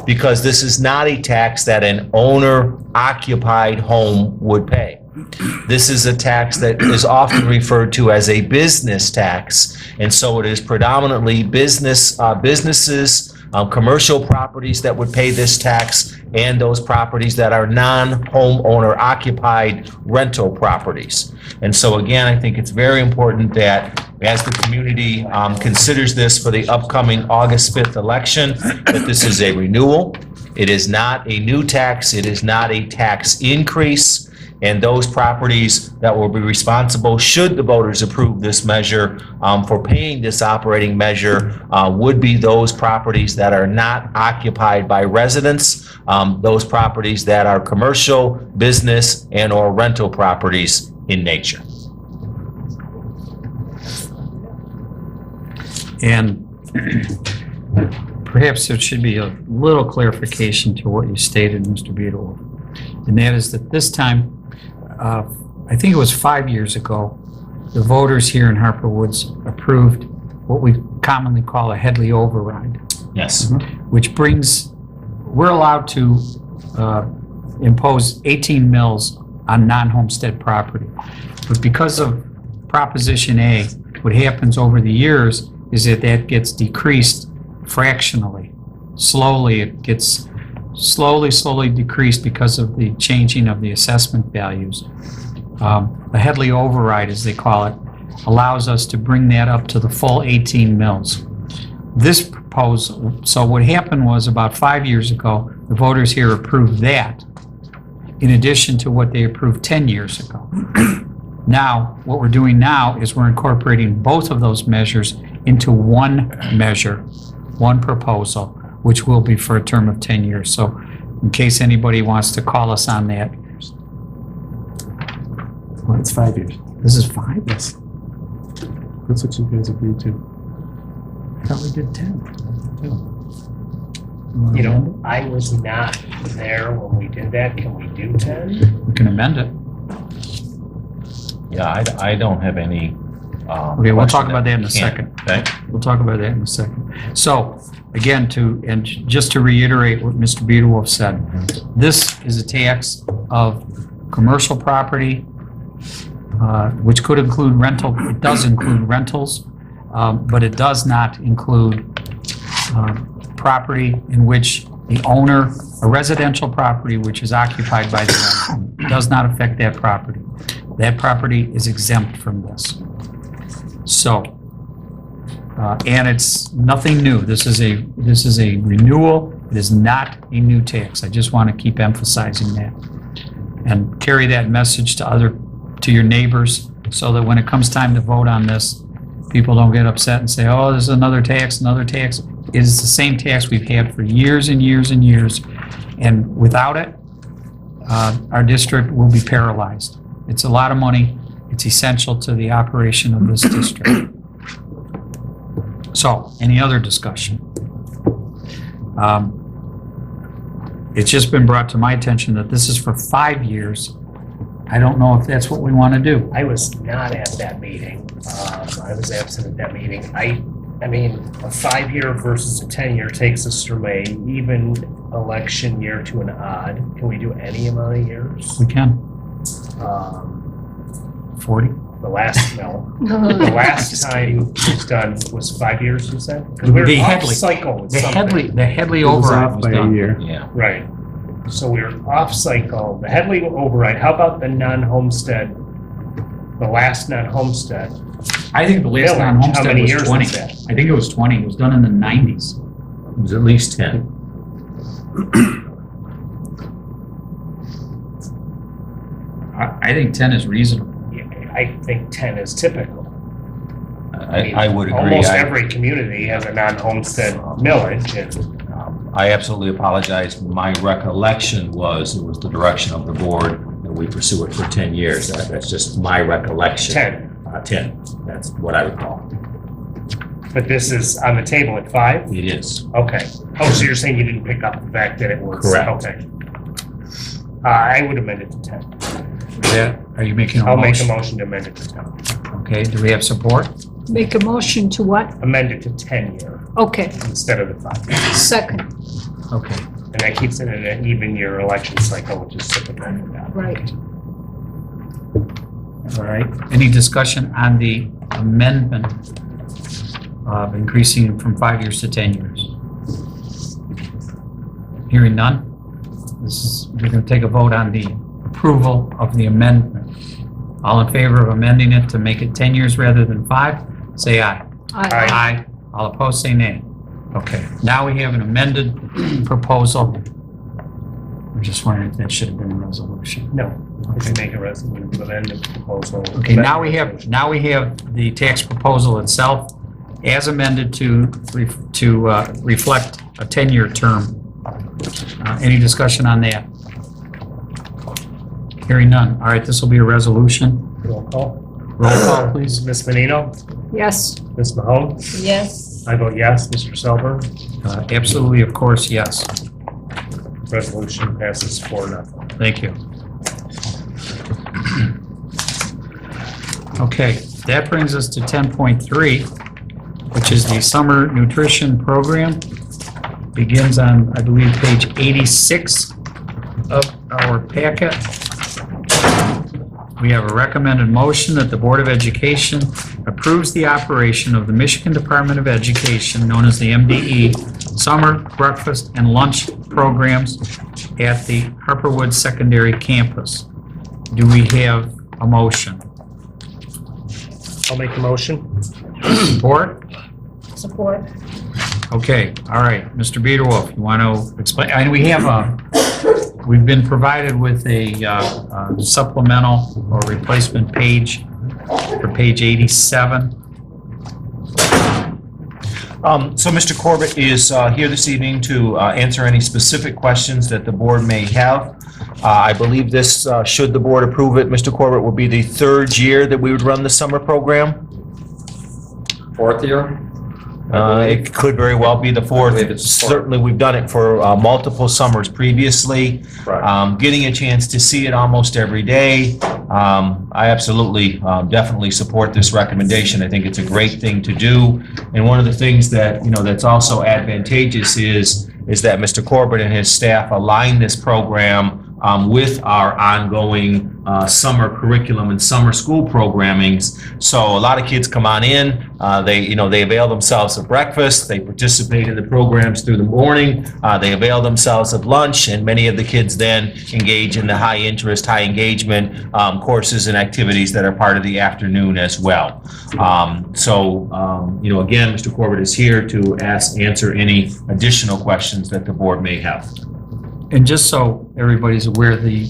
Speaker 8: because this is not a tax that an owner-occupied home would pay. This is a tax that is often referred to as a business tax, and so it is predominantly businesses, commercial properties that would pay this tax, and those properties that are non-homeowner occupied rental properties. And so again, I think it's very important that as the community considers this for the upcoming August 5th election, that this is a renewal. It is not a new tax. It is not a tax increase. And those properties that will be responsible, should the voters approve this measure, for paying this operating measure, would be those properties that are not occupied by residents, those properties that are commercial, business, and or rental properties in nature.
Speaker 1: And perhaps there should be a little clarification to what you stated, Mr. Beadle. And that is that this time, I think it was 5 years ago, the voters here in Harper Woods approved what we commonly call a Headley override.
Speaker 8: Yes.
Speaker 1: Which brings, we're allowed to impose 18 mills on non-homestead property. But because of Proposition A, what happens over the years is that that gets decreased fractionally. Slowly, it gets slowly decreased because of the changing of the assessment values. The Headley override, as they call it, allows us to bring that up to the full 18 mills. This proposal, so what happened was about 5 years ago, the voters here approved that in addition to what they approved 10 years ago. Now, what we're doing now is we're incorporating both of those measures into one measure, one proposal, which will be for a term of 10 years. So in case anybody wants to call us on that.
Speaker 11: Well, it's 5 years.
Speaker 1: This is 5?
Speaker 11: Yes. That's what you guys agreed to.
Speaker 1: I thought we did 10.
Speaker 4: You know, I was not there when we did that. Can we do 10?
Speaker 1: We can amend it.
Speaker 8: Yeah, I don't have any.
Speaker 1: Okay, we'll talk about that in a second.
Speaker 8: Okay.
Speaker 1: We'll talk about that in a second. So, again, just to reiterate what Mr. Beadle said, this is a tax of commercial property, which could include rental. It does include rentals, but it does not include property in which the owner, a residential property which is occupied by the owner, does not affect that property. That property is exempt from this. So, and it's nothing new. This is a renewal. It is not a new tax. I just want to keep emphasizing that and carry that message to your neighbors, so that when it comes time to vote on this, people don't get upset and say, "Oh, there's another tax, another tax." It is the same tax we've had for years and years and years, and without it, our district will be paralyzed. It's a lot of money. It's essential to the operation of this district. So, any other discussion? It's just been brought to my attention that this is for 5 years. I don't know if that's what we want to do.
Speaker 4: I was not at that meeting. I was absent at that meeting. I mean, a 5-year versus a 10-year takes us from a even election year to an odd. Can we do any amount of years?
Speaker 1: We can. 40?
Speaker 4: The last time it was done was 5 years, you said? Because we were
Speaker 1: The
Speaker 4: off
Speaker 1: Headley-
Speaker 4: cycle with
Speaker 1: The
Speaker 4: something.
Speaker 1: Headley
Speaker 11: It was
Speaker 1: override
Speaker 11: off
Speaker 1: was
Speaker 11: by a
Speaker 1: done.
Speaker 11: year.
Speaker 8: Yeah.
Speaker 4: Right. So we were off cycle. The Headley override, how about the non-homestead, the last non-homestead?
Speaker 1: I think the last
Speaker 4: Village, how
Speaker 1: non-homestead
Speaker 4: many
Speaker 1: was
Speaker 4: years
Speaker 1: 20.
Speaker 4: was that?
Speaker 1: I think it was 20. It was done in the 90s.
Speaker 8: It was at least 10.
Speaker 1: I think 10 is reasonable.
Speaker 4: Yeah, I think 10 is typical. mean,
Speaker 8: I would agree.
Speaker 4: Almost every community has a non-homestead millage, and
Speaker 8: I absolutely apologize. My recollection was, it was the direction of the board that we pursue it for 10 years. That's just my recollection.
Speaker 4: 10.
Speaker 8: 10, that's what I recall.
Speaker 4: But this is on the table at 5?
Speaker 8: It is.
Speaker 4: Okay. Oh, so you're saying you didn't pick up the fact that it was?
Speaker 8: Correct.
Speaker 4: Okay. I would amend it to 10.
Speaker 1: Yeah, are you making a
Speaker 4: I'll make a
Speaker 1: motion?
Speaker 4: motion to amend it to 10.
Speaker 1: Okay, do we have support?
Speaker 3: Make a motion to what?
Speaker 4: Amend it to 10-year
Speaker 3: Okay,
Speaker 4: instead of the 5.
Speaker 3: second,
Speaker 1: Okay,
Speaker 4: And that keeps it in an even year election cycle, which is typical for that.
Speaker 3: right.
Speaker 1: all right. Any discussion on the amendment of increasing from 5 years to 10 years? Hearing none? We're going to take a vote on the approval of the amendment. All in favor of amending it to make it 10 years rather than 5, say aye.
Speaker 3: Aye.
Speaker 1: Aye. All opposed, say nay. Okay, now we have an amended proposal. I'm just wondering if that should have been a resolution.
Speaker 4: No, we can make a resolution to amend the proposal.
Speaker 1: Okay, now we have the tax proposal itself as amended to reflect a 10-year term. Any discussion on that? Hearing none. All right, this will be a resolution.
Speaker 4: Roll call.
Speaker 1: Roll call, please.
Speaker 4: Ms. Menino,
Speaker 3: Yes,
Speaker 4: Ms. Mahone,
Speaker 6: Yes.
Speaker 4: I vote yes. Mr. Silver,
Speaker 1: Absolutely, of course, yes.
Speaker 4: resolution passes 4-0.
Speaker 1: Thank you. Okay, that brings us to 10.3, which is the summer nutrition program. Begins on, I believe, page 86 of our packet. We have a recommended motion that the Board of Education approves the operation of the Michigan Department of Education, known as the MDE, summer, breakfast, and lunch programs at the Harperwood Secondary Campus. Do we have a motion?
Speaker 4: I'll make the motion.
Speaker 1: Support?
Speaker 6: Support.
Speaker 1: Okay, all right. Mr. Biederwolf, you want to explain? And we've been provided with a supplemental or replacement page for page 87.
Speaker 8: So Mr. Corbett is here this evening to answer any specific questions that the board may have. I believe this, should the board approve it, Mr. Corbett, will be the 3rd year that we would run the summer program.
Speaker 12: 4th year?
Speaker 8: It could very well be the 4th.
Speaker 12: believe it's the 4th.
Speaker 8: Certainly, we've done it for multiple summers previously. Getting a chance to see it almost every day. I absolutely, definitely support this recommendation. I think it's a great thing to do. And one of the things that, that's also advantageous is that Mr. Corbett and his staff align this program with our ongoing summer curriculum and summer school programmings. So a lot of kids come on in, they avail themselves of breakfast, they participate in the programs through the morning, they avail themselves of lunch, and many of the kids then engage in the high interest, high engagement courses and activities that are part of the afternoon as well. Again, Mr. Corbett is here to answer any additional questions that the board may have.
Speaker 1: And just so everybody's aware, the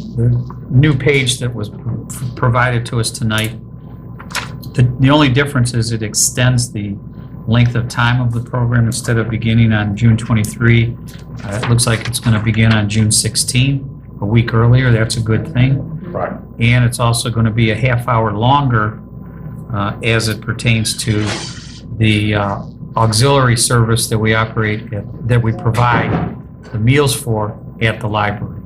Speaker 1: new page that was provided to us tonight, the only difference is it extends the length of time of the program. Instead of beginning on June 23, it looks like it's going to begin on June 16, a week earlier. That's a good thing.
Speaker 12: Right.
Speaker 1: And it's also going to be a half hour longer as it pertains to the auxiliary service that we provide the meals for at the library.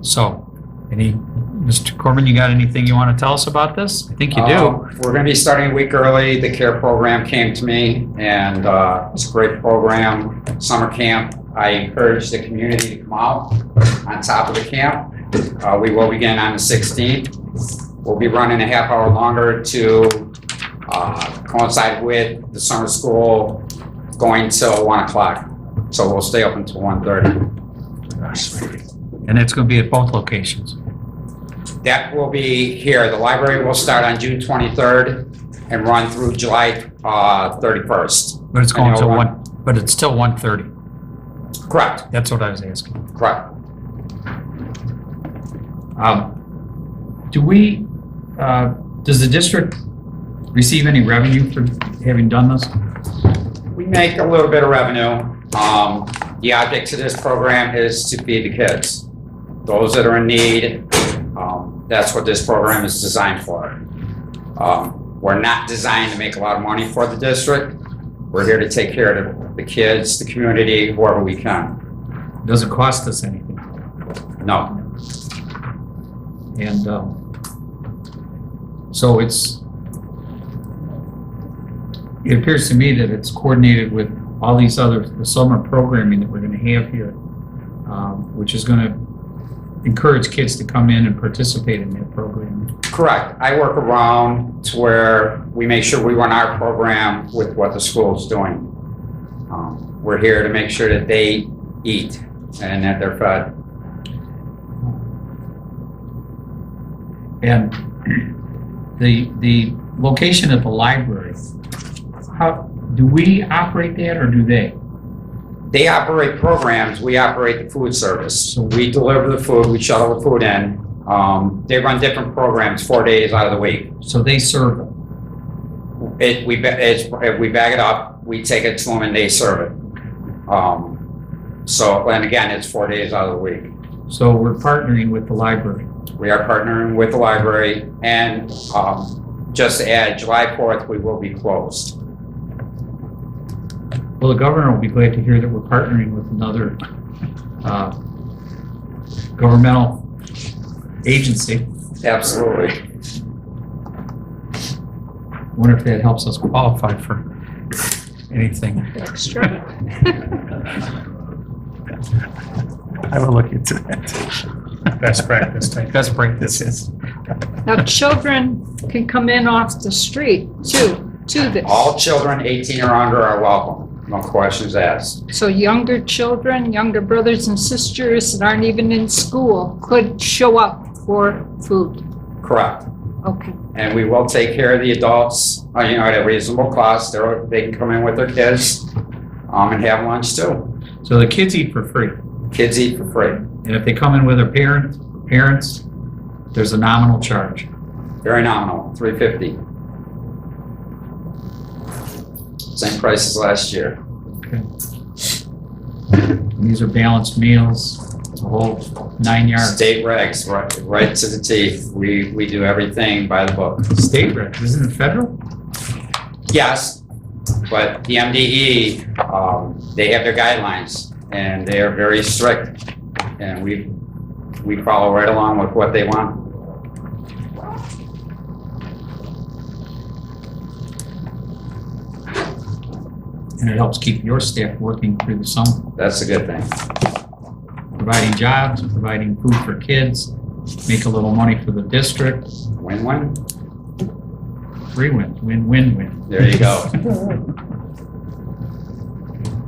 Speaker 1: So, Mr. Corbin, you got anything you want to tell us about this? I think you do.
Speaker 12: We're going to be starting a week early. The CARE program came to me, and it's a great program, summer camp. I encourage the community to come out on top of the camp. We will begin on the 16th. We'll be running a half hour longer to coincide with the summer school going till 1 o'clock. So we'll stay open till 1:30.
Speaker 1: And it's going to be at both locations.
Speaker 12: That will be here. The library will start on June 23rd and run through July 31st.
Speaker 1: But it's going
Speaker 12: And
Speaker 1: to
Speaker 12: it'll run-
Speaker 1: but it's still 1:30.
Speaker 12: Correct,
Speaker 1: That's what I was asking.
Speaker 12: correct.
Speaker 1: Do we Does the district receive any revenue for having done this?
Speaker 12: We make a little bit of revenue. The object to this program is to feed the kids. Those that are in need, that's what this program is designed for. We're not designed to make a lot of money for the district. We're here to take care of the kids, the community, whoever we can.
Speaker 1: Does it cost us anything?
Speaker 12: No.
Speaker 1: And so it appears to me that it's coordinated with all these the summer programming that we're going to have here, which is going to encourage kids to come in and participate in that program.
Speaker 12: Correct. I work around to where we make sure we run our program with what the school is doing. We're here to make sure that they eat and that they're fed.
Speaker 1: And the location of the library, how do we operate that or do they?
Speaker 12: They operate programs, we operate the food service. So we deliver the food, we shuttle the food in. They run different programs 4 days out of the week.
Speaker 1: So they serve it?
Speaker 12: We bag it up, we take it to them and they serve it. And again, it's 4 days out of the week.
Speaker 1: So we're partnering with the library?
Speaker 12: We are partnering with the library, and just to add, July 4th, we will be closed.
Speaker 1: Well, the governor will be glad to hear that we're partnering with another governmental agency.
Speaker 12: Absolutely.
Speaker 1: I wonder if that helps us qualify for anything.
Speaker 3: Extra.
Speaker 1: I will look into that.
Speaker 4: Best practice type.
Speaker 1: Best practices.
Speaker 3: Now, children can come in off the street too, to this.
Speaker 12: All children 18 or under are welcome, no questions asked.
Speaker 3: So younger children, younger brothers and sisters that aren't even in school could show up for food.
Speaker 12: Correct.
Speaker 3: Okay.
Speaker 12: And we will take care of the adults, at a reasonable cost. They can come in with their kids and have lunch too.
Speaker 1: So the kids eat for free?
Speaker 12: Kids eat for free.
Speaker 1: And if they come in with their parents, there's a nominal charge?
Speaker 12: Very nominal, $3.50. Same price as last year.
Speaker 1: Okay. These are balanced meals, the whole 9 yards.
Speaker 12: State regs, right to the T. We do everything by the book.
Speaker 1: State regs, isn't it federal?
Speaker 12: Yes, but the MDE, they have their guidelines and they are very strict, and we follow right along with what they want.
Speaker 1: And it helps keep your staff working through the summer.
Speaker 12: That's a good thing.
Speaker 1: Providing jobs, providing food for kids, make a little money for the district.
Speaker 12: Win-win.
Speaker 1: Three wins, win-win-win.
Speaker 12: There you go.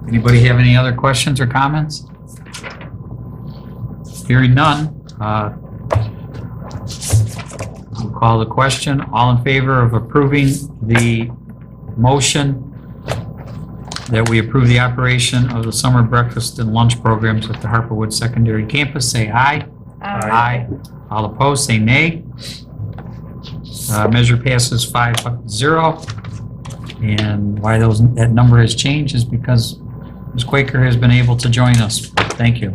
Speaker 1: Anybody have any other questions or comments? Hearing none, we'll call the question. All in favor of approving the motion that we approve the operation of the summer breakfast and lunch programs at the Harperwood Secondary Campus, say aye. Aye. All opposed, say nay. Measure passes 5-0. And why that number has changed is because Ms. Quaker has been able to join us. Thank you.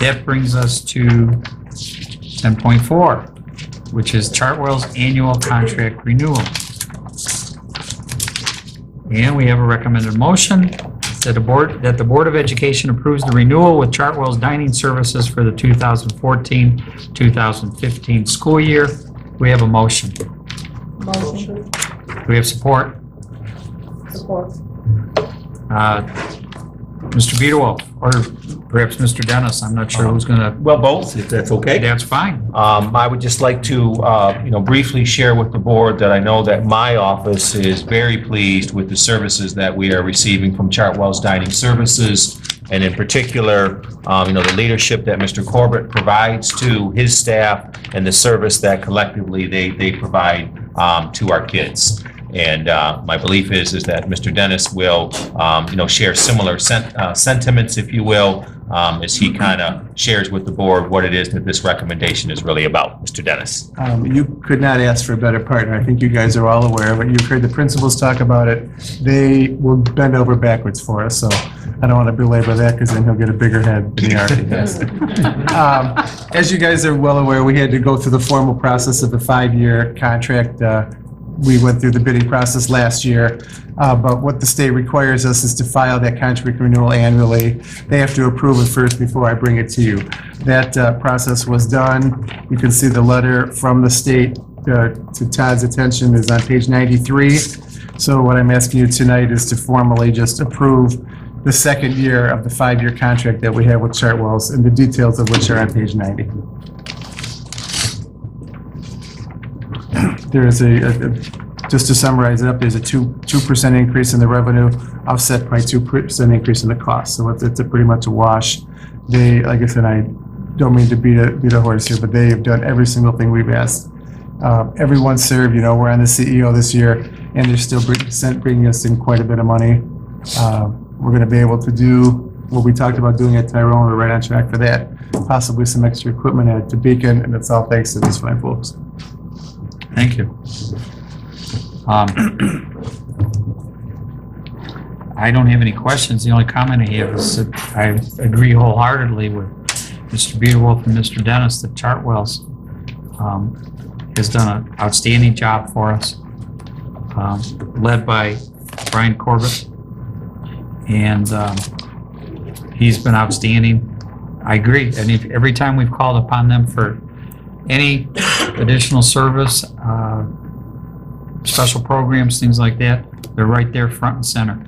Speaker 1: That brings us to 10.4, which is Chartwell's annual contract renewal. And we have a recommended motion that the Board of Education approves the renewal with Chartwell's dining services for the 2014-2015 school year. We have a motion.
Speaker 6: Motion.
Speaker 1: Do we have support?
Speaker 6: Support.
Speaker 1: Mr. Beadle, or perhaps Mr. Dennis, I'm not sure who's gonna.
Speaker 8: Well, both, if that's okay.
Speaker 1: That's fine.
Speaker 8: I would just like to, briefly share with the board that I know that my office is very pleased with the services that we are receiving from Chartwell's Dining Services, and in particular, the leadership that Mr. Corbett provides to his staff and the service that collectively they provide to our kids. And my belief is that Mr. Dennis will, share similar sentiments, if you will, as he kind of shares with the board what it is that this recommendation is really about. Mr. Dennis.
Speaker 13: You could not ask for a better partner. I think you guys are all aware of it. You've heard the principals talk about it. They will bend over backwards for us, so I don't want to belabor that because then he'll get a bigger head than he already has. As you guys are well aware, we had to go through the formal process of the 5-year contract. We went through the bidding process last year, but what the state requires us is to file that contract renewal annually. They have to approve it first before I bring it to you. That process was done. You can see the letter from the state to Todd's attention is on page 93. So what I'm asking you tonight is to formally just approve the second year of the 5-year contract that we have with Chartwells, and the details of which are on page 90. There is just to summarize it up, there's a 2% increase in the revenue offset by 2% increase in the cost. So it's a pretty much a wash. They, like I said, I don't mean to beat a horse here, but they have done every single thing we've asked. Everyone served, we're on the CEO this year, and they're still bringing us in quite a bit of money. We're going to be able to do what we talked about doing at Tyrone. We're right on track for that. Possibly some extra equipment added to Beacon, and it's all thanks to these fine folks.
Speaker 1: Thank you. I don't have any questions. The only comment I have is that I agree wholeheartedly with Mr. Beaterwolf and Mr. Dennis that Chartwells has done an outstanding job for us, led by Brian Corbett, and he's been outstanding. I agree, and every time we've called upon them for any additional service, special programs, things like that, they're right there front and center.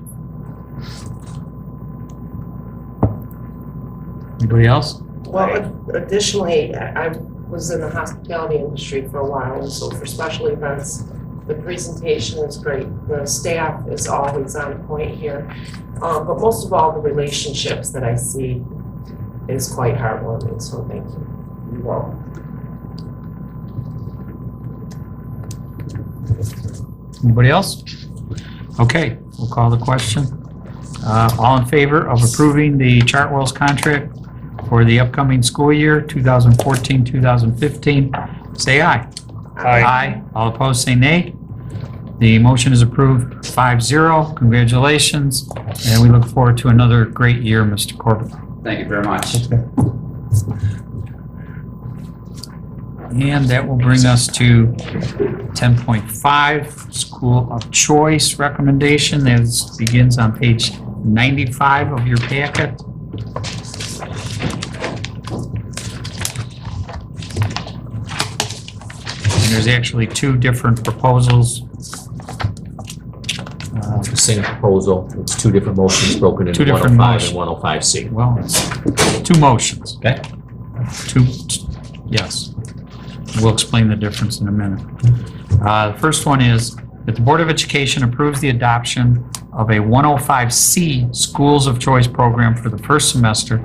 Speaker 1: Anybody else?
Speaker 14: Well, additionally, I was in the hospitality industry for a while, and so for special events, the presentation is great. The staff is always on point here. But most of all, the relationships that I see is quite heartwarming, so thank you. You're welcome.
Speaker 1: Anybody else? Okay, we'll call the question. All in favor of approving the Chartwells contract for the upcoming school year, 2014-2015, say aye. Aye. All opposed, say nay. The motion is approved 5-0. Congratulations, and we look forward to another great year, Mr. Corbett.
Speaker 12: Thank you very much.
Speaker 1: And that will bring us to 10.5, School of Choice recommendation. That begins on page 95 of your packet. And there's actually two different proposals.
Speaker 11: It's the same proposal. It's two different motions broken into 105 and 105C.
Speaker 1: Well, it's two motions.
Speaker 11: Okay.
Speaker 1: Yes. We'll explain the difference in a minute. The first one is that the Board of Education approves the adoption of a 105C Schools of Choice program for the first semester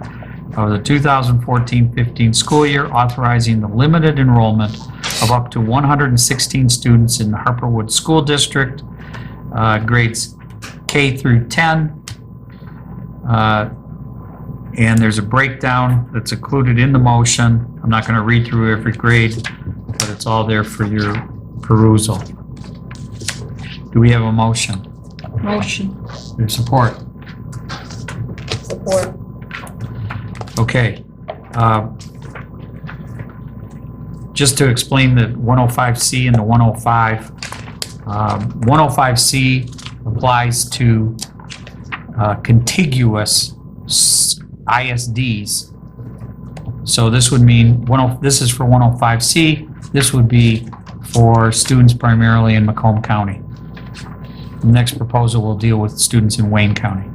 Speaker 1: of the 2014-15 school year, authorizing the limited enrollment of up to 116 students in the Harper Woods School District, grades K through 10. And there's a breakdown that's included in the motion. I'm not going to read through every grade, but it's all there for your perusal. Do we have a motion?
Speaker 3: Motion.
Speaker 1: Your support?
Speaker 6: Support.
Speaker 1: Okay. Just to explain the 105C and the 105, 105C applies to contiguous ISDs. So this would mean, this is for 105C, this would be for students primarily in Macomb County. The next proposal will deal with students in Wayne County,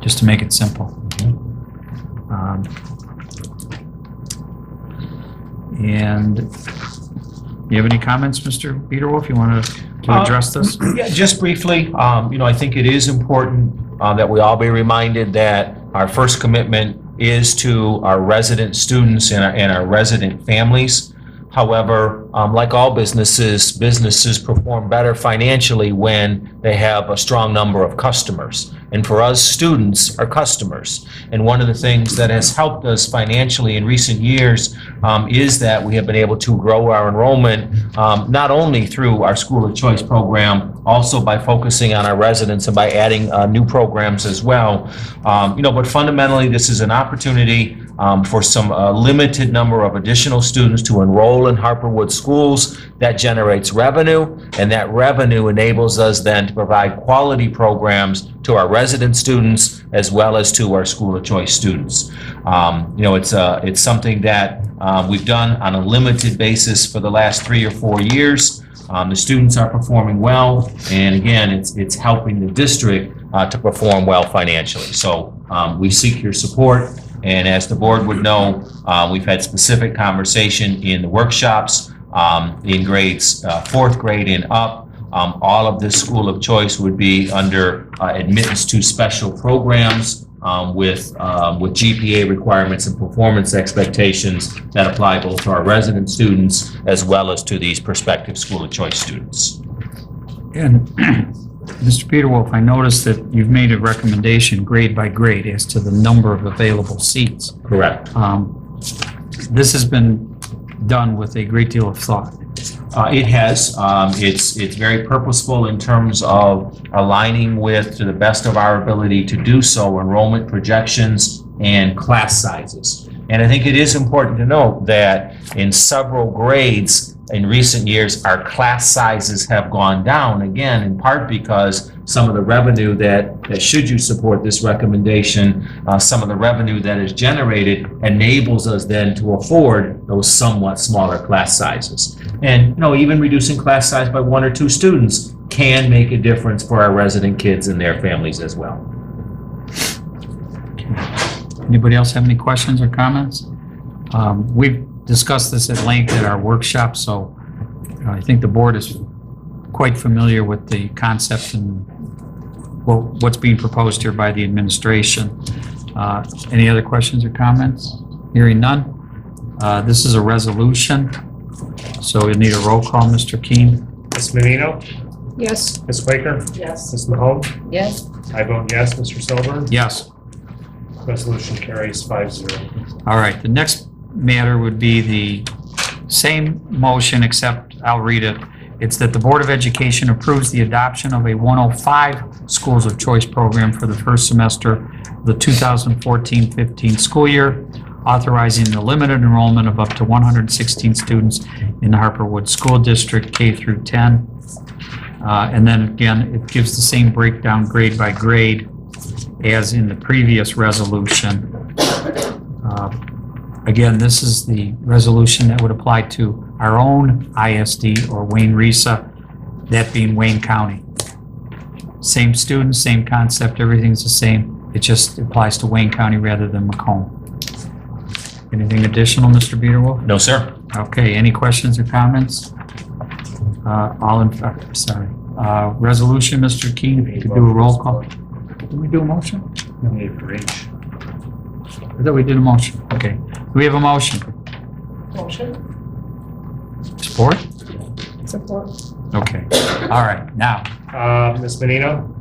Speaker 1: just to make it simple. And you have any comments, Mr. Beaterwolf? You want to address this?
Speaker 8: Yeah, just briefly, I think it is important that we all be reminded that our first commitment is to our resident students and our resident families. However, like all businesses perform better financially when they have a strong number of customers. And for us, students are customers. And one of the things that has helped us financially in recent years is that we have been able to grow our enrollment not only through our School of Choice program, also by focusing on our residents and by adding new programs as well. But fundamentally, this is an opportunity for some limited number of additional students to enroll in Harper Woods schools. That generates revenue, and that revenue enables us then to provide quality programs to our resident students as well as to our School of Choice students. It's something that we've done on a limited basis for the last 3 or 4 years. The students are performing well, and again, it's helping the district to perform well financially. So we seek your support, and as the board would know, we've had specific conversation in the workshops in grades 4th grade and up. All of this School of Choice would be under admittance to special programs with GPA requirements and performance expectations that apply both to our resident students as well as to these prospective School of Choice students.
Speaker 1: And Mr. Peter Wolf, I noticed that you've made a recommendation grade by grade as to the number of available seats.
Speaker 8: Correct.
Speaker 1: This has been done with a great deal of thought.
Speaker 8: It has. It's very purposeful in terms of aligning with, to the best of our ability to do so, enrollment projections and class sizes. And I think it is important to note that in several grades in recent years, our class sizes have gone down, again, in part because some of the revenue that should you support this recommendation, some of the revenue that is generated enables us then to afford those somewhat smaller class sizes. And even reducing class size by 1 or 2 students can make a difference for our resident kids and their families as well.
Speaker 1: Anybody else have any questions or comments? We've discussed this at length at our workshop, so I think the board is quite familiar with the concept and what's being proposed here by the administration. Any other questions or comments? Hearing none. This is a resolution, so you'll need a roll call, Mr. Keene.
Speaker 4: Ms. Menino?
Speaker 3: Yes.
Speaker 4: Ms. Quaker?
Speaker 14: Yes.
Speaker 4: Ms. Mahone?
Speaker 6: Yes.
Speaker 4: I vote yes. Mr. Silver?
Speaker 1: Yes.
Speaker 4: Resolution carries 5-0.
Speaker 1: All right, the next matter would be the same motion, except I'll read it. It's that the Board of Education approves the adoption of a 105 Schools of Choice program for the first semester of the 2014-15 school year, authorizing the limited enrollment of up to 116 students in the Harper Woods School District K through 10. And then again, it gives the same breakdown grade by grade as in the previous resolution. Again, this is the resolution that would apply to our own ISD or Wayne-Risa, that being Wayne County. Same students, same concept, everything's the same. It just applies to Wayne County rather than Macomb. Anything additional, Mr. Beaterwolf?
Speaker 8: No, sir.
Speaker 1: Okay, any questions or comments? Resolution, Mr. Keene, if you could do a roll call. Did we do a motion?
Speaker 4: No need for each.
Speaker 1: I thought we did a motion. Okay. Do we have a motion?
Speaker 14: Motion?
Speaker 1: Support?
Speaker 14: Support.
Speaker 1: Okay. All right, now.
Speaker 4: Ms. Menino?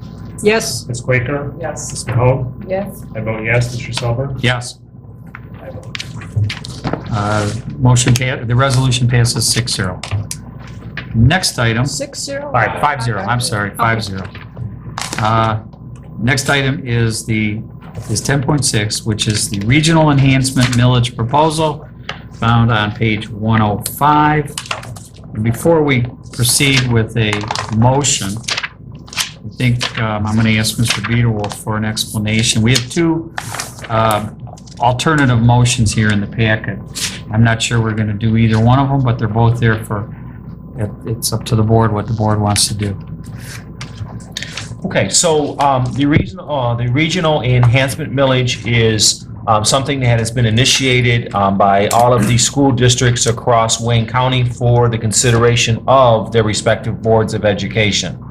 Speaker 3: Yes.
Speaker 4: Ms. Quaker?
Speaker 14: Yes.
Speaker 4: Ms. Mahone?
Speaker 6: Yes.
Speaker 4: I vote yes. Mr. Silver?
Speaker 1: Yes.
Speaker 4: I vote.
Speaker 1: The resolution passes 6-0. Next item.
Speaker 3: 6-0?
Speaker 1: All right, 5-0, I'm sorry, 5-0. Next item is 10.6, which is the Regional Enhancement Millage Proposal, found on page 105. Before we proceed with a motion, I think I'm going to ask Mr. Beaterwolf for an explanation. We have 2 alternative motions here in the packet. I'm not sure we're going to do either one of them, but they're both there for, it's up to the board what the board wants to do.
Speaker 8: Okay, so the regional enhancement millage is something that has been initiated by all of the school districts across Wayne County for the consideration of their respective boards of education.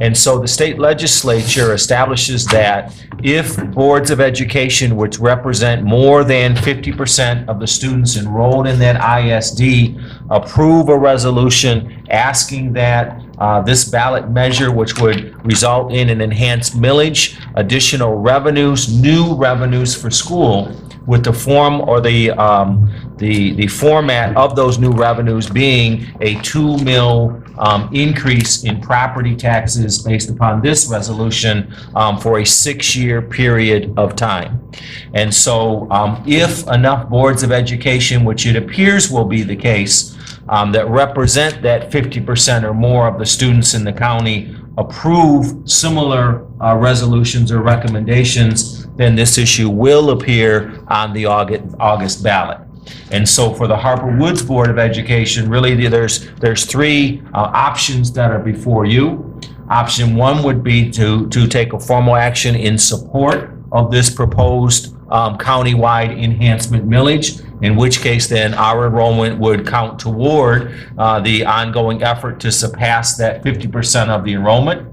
Speaker 8: And so the state legislature establishes that if boards of education which represent more than 50% of the students enrolled in that ISD approve a resolution asking that this ballot measure, which would result in an enhanced millage, additional revenues, new revenues for school, with the form or the format of those new revenues being a 2 mil increase in property taxes based upon this resolution for a 6-year period of time. And so if enough boards of education, which it appears will be the case, that represent that 50% or more of the students in the county approve similar resolutions or recommendations, then this issue will appear on the August ballot. And so for the Harper Woods Board of Education, really there's 3 options that are before you. Option 1 would be to take a formal action in support of this proposed countywide enhancement millage, in which case then our enrollment would count toward the ongoing effort to surpass that 50% of the enrollment.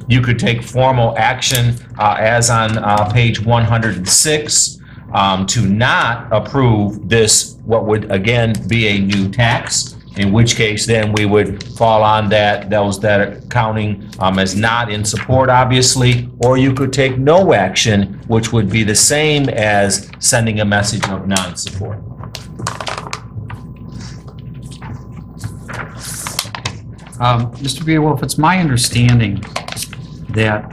Speaker 8: You could take formal action as on page 106 to not approve this, what would again be a new tax, in which case then we would fall on those that are counting as not in support, obviously, or you could take no action, which would be the same as sending a message of non-support.
Speaker 1: Mr. Beowulf, it's my understanding that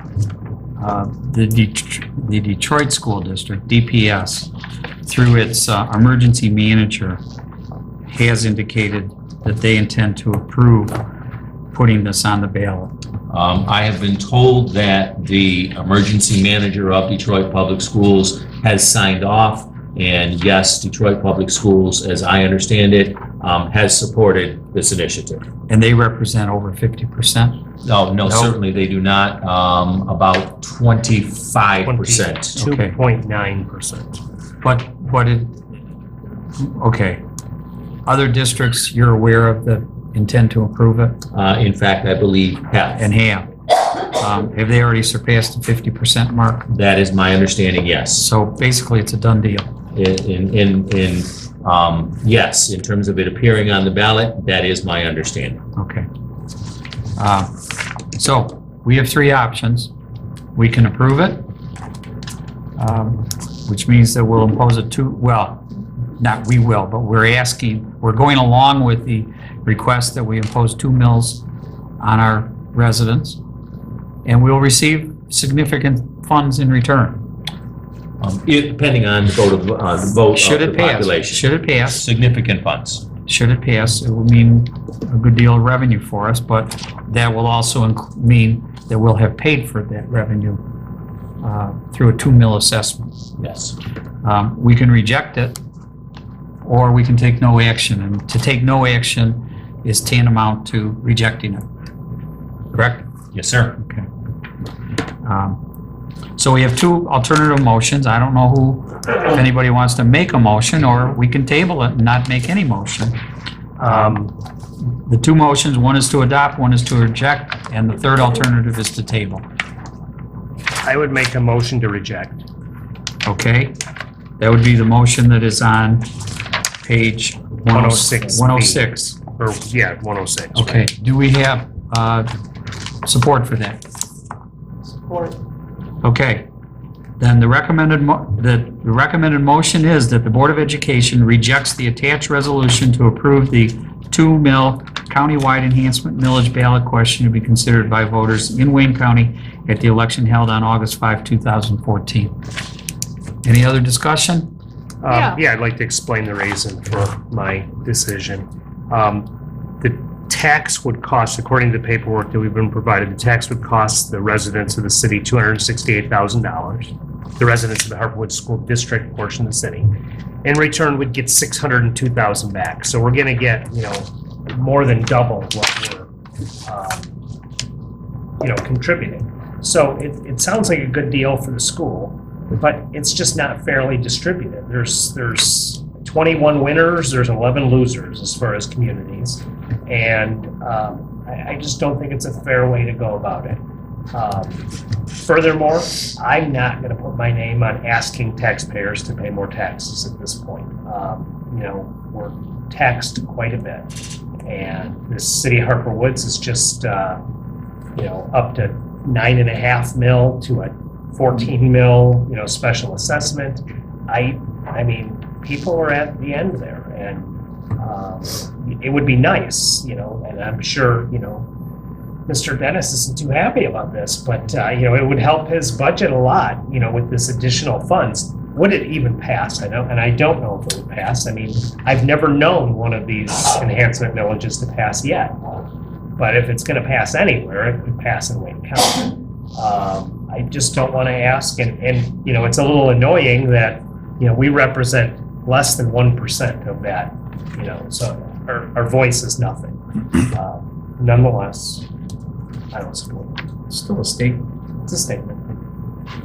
Speaker 1: the Detroit School District, DPS, through its emergency manager, has indicated that they intend to approve putting this on the ballot.
Speaker 8: I have been told that the emergency manager of Detroit Public Schools has signed off, and yes, Detroit Public Schools, as I understand it, has supported this initiative.
Speaker 1: And they represent over 50%?
Speaker 8: No, certainly they do not. About 25%.
Speaker 4: 2.9%.
Speaker 1: Okay. Other districts you're aware of that intend to approve it?
Speaker 8: In fact, I believe have.
Speaker 1: And have. Have they already surpassed the 50% mark?
Speaker 8: That is my understanding, yes.
Speaker 1: So basically it's a done deal.
Speaker 8: Yes, in terms of it appearing on the ballot, that is my understanding.
Speaker 1: Okay. So we have 3 options. We can approve it, which means that we'll impose it not we will, but we're going along with the request that we impose 2 mills on our residents, and we'll receive significant funds in return.
Speaker 8: Depending on the vote of the population.
Speaker 1: Should it pass?
Speaker 8: Significant funds.
Speaker 1: Should it pass, it will mean a good deal of revenue for us, but that will also mean that we'll have paid for that revenue through a 2 mil assessment.
Speaker 8: Yes.
Speaker 1: We can reject it, or we can take no action, and to take no action is tantamount to rejecting it. Correct?
Speaker 8: Yes, sir.
Speaker 1: Okay. So we have 2 alternative motions. I don't know if anybody wants to make a motion, or we can table it and not make any motion. The 2 motions, one is to adopt, one is to reject, and the 3rd alternative is to table.
Speaker 4: I would make a motion to reject.
Speaker 1: Okay? That would be the motion that is on page 106. 106.
Speaker 4: Or, yeah, 106.
Speaker 1: Okay.
Speaker 4: Right.
Speaker 1: Do we have support for that?
Speaker 14: Support.
Speaker 1: Okay, then the recommended motion is that the Board of Education rejects the attached resolution to approve the 2 mil countywide enhancement millage ballot question to be considered by voters in Wayne County at the election held on August 5, 2014. Any other discussion?
Speaker 4: Yeah, I'd like to explain the reason for my decision. The tax would cost, according to the paperwork that we've been provided, the tax would cost the residents of the city $268,000. The residents of the Harper Woods School District portion of the city. In return, we'd get $602,000 back. So we're going to get, more than double what we're, contributing. So it sounds like a good deal for the school, but it's just not fairly distributed. There's 21 winners, there's 11 losers as far as communities. And I just don't think it's a fair way to go about it. Furthermore, I'm not going to put my name on asking taxpayers to pay more taxes at this point. We're taxed quite a bit. And the city of Harper Woods is just, up to 9.5 mil to a 14 mil, special assessment. I mean, people are at the end there, and it would be nice, and I'm sure, Mr. Dennis isn't too happy about this, but, it would help his budget a lot, with this additional funds. Would it even pass? I don't know if it would pass. I mean, I've never known one of these enhancement millages to pass yet. But if it's going to pass anywhere, it could pass in Wayne County. I just don't want to ask, and it's a little annoying that, we represent less than 1% of that, so our voice is nothing. Nonetheless, I don't support it.
Speaker 1: Still a statement.
Speaker 4: It's a statement.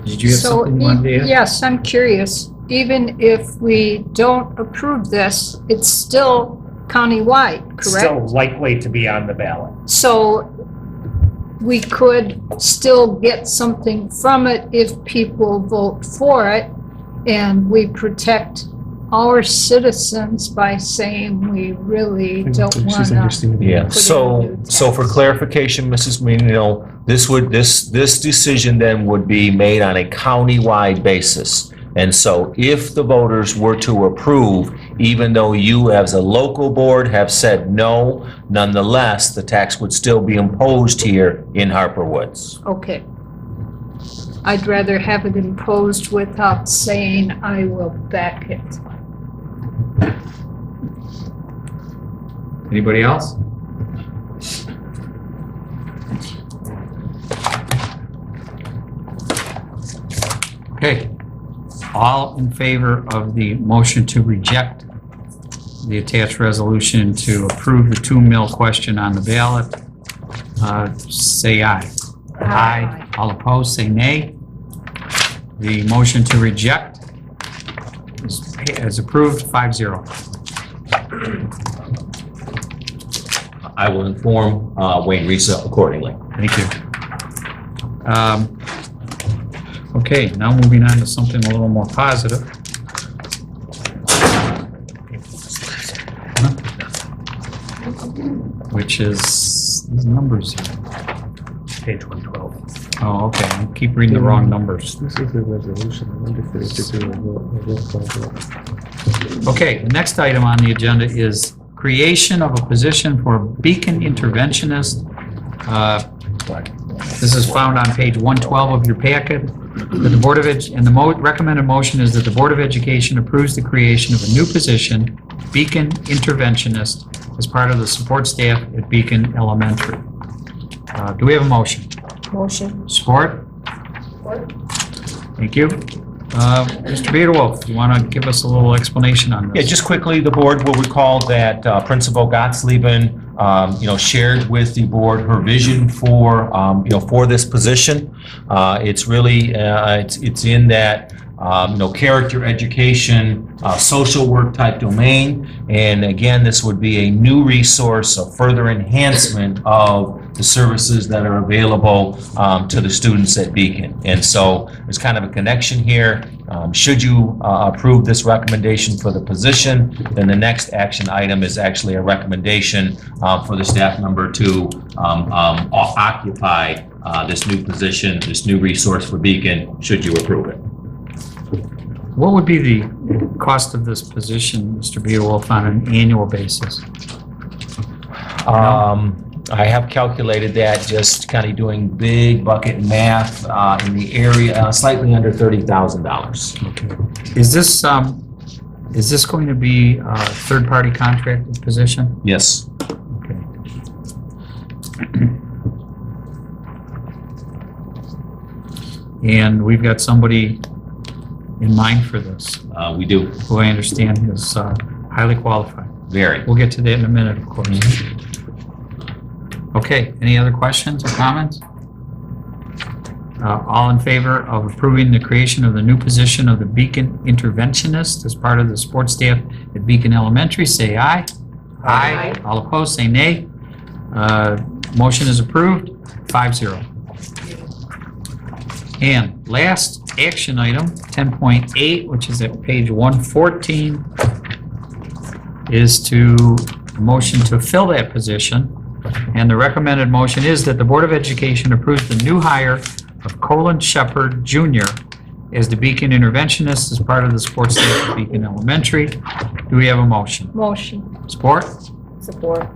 Speaker 1: Did you have something you wanted to add?
Speaker 3: Yes, I'm curious. Even if we don't approve this, it's still countywide, correct?
Speaker 4: Still likely to be on the ballot.
Speaker 3: So we could still get something from it if people vote for it, and we protect our citizens by saying we really don't want
Speaker 13: She's
Speaker 3: to.
Speaker 13: understanding.
Speaker 8: Yeah,
Speaker 3: Put in a
Speaker 8: so
Speaker 3: new
Speaker 8: for
Speaker 3: tax.
Speaker 8: clarification, Mrs. Menino, this decision then would be made on a county-wide basis. And so if the voters were to approve, even though you as a local board have said no, nonetheless, the tax would still be imposed here in Harper Woods.
Speaker 3: Okay. I'd rather have it imposed without saying I will back it.
Speaker 1: Anybody else? Okay. All in favor of the motion to reject the attached resolution to approve the 2 mil question on the ballot, say aye. Aye. All opposed, say nay. The motion to reject is approved 5-0.
Speaker 8: I will inform Wayne Risa accordingly.
Speaker 1: Thank you. Okay, now moving on to something a little more positive. Which is these numbers here.
Speaker 4: Page 112.
Speaker 1: Oh, okay, I keep reading the wrong numbers.
Speaker 13: This is the resolution. I wonder if they should do a roll call vote.
Speaker 1: Okay, the next item on the agenda is creation of a position for beacon interventionist. This is found on page 112 of your packet. That the Board of and the recommended motion is that the Board of Education approves the creation of a new position, beacon interventionist, as part of the support staff at Beacon Elementary. Do we have a motion?
Speaker 6: Motion.
Speaker 1: Support?
Speaker 6: Support.
Speaker 1: Thank you. Mr. Beardwolf, you want to give us a little explanation on this?
Speaker 8: Yeah, just quickly, the board will recall that Principal Gottlieben, shared with the board her vision for, for this position. It's really, it's in that, character education, social work type domain. And again, this would be a new resource, a further enhancement of the services that are available to the students at Beacon. And so there's kind of a connection here. Should you approve this recommendation for the position, then the next action item is actually a recommendation for the staff member to occupy this new position, this new resource for Beacon, should you approve it.
Speaker 1: What would be the cost of this position, Mr. Beardwolf, on an annual basis?
Speaker 8: I have calculated that, just kind of doing big bucket math in the area, slightly under $30,000.
Speaker 1: Okay. Is this going to be a third-party contracted position?
Speaker 8: Yes.
Speaker 1: Okay. And we've got somebody in mind for this,
Speaker 8: We do.
Speaker 1: who I understand is highly qualified.
Speaker 8: Very.
Speaker 1: We'll get to that in a minute, of course. Okay, any other questions or comments? All in favor of approving the creation of the new position of the Beacon Interventionist as part of the support staff at Beacon Elementary, say aye. Aye. All opposed, say nay. Motion is approved, 5-0. And last action item, 10.8, which is at page 114, is to motion to fill that position. And the recommended motion is that the Board of Education approves the new hire of Colin Shepard Jr. as the Beacon interventionist as part of the sports staff at Beacon Elementary. Do we have a motion?
Speaker 3: Motion.
Speaker 1: Support?
Speaker 7: Support.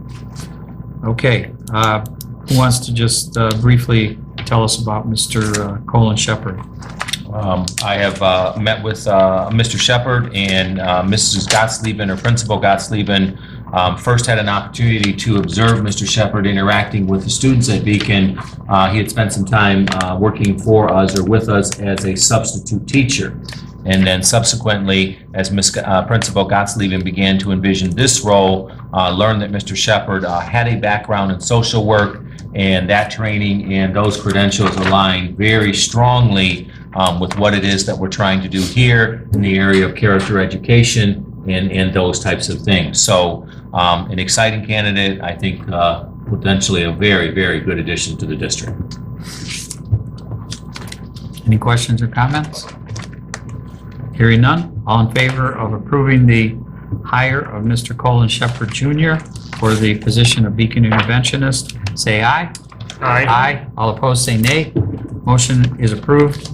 Speaker 1: Okay. Who wants to just briefly tell us about Mr. Colin Shepard?
Speaker 8: I have met with Mr. Shepard and Mrs. Gottlieben, or Principal Gottlieben. First had an opportunity to observe Mr. Shepard interacting with the students at Beacon. He had spent some time working for us or with us as a substitute teacher. And then subsequently, as Principal Gottlieben began to envision this role, learned that Mr. Shepard had a background in social work, and that training and those credentials align very strongly with what it is that we're trying to do here in the area of character education and those types of things. So an exciting candidate, I think potentially a very, very good addition to the district.
Speaker 1: Any questions or comments? Hearing none, all in favor of approving the hire of Mr. Colin Shepard Jr. for the position of Beacon interventionist, say aye.
Speaker 4: Aye.
Speaker 1: Aye. All opposed, say nay. Motion is approved.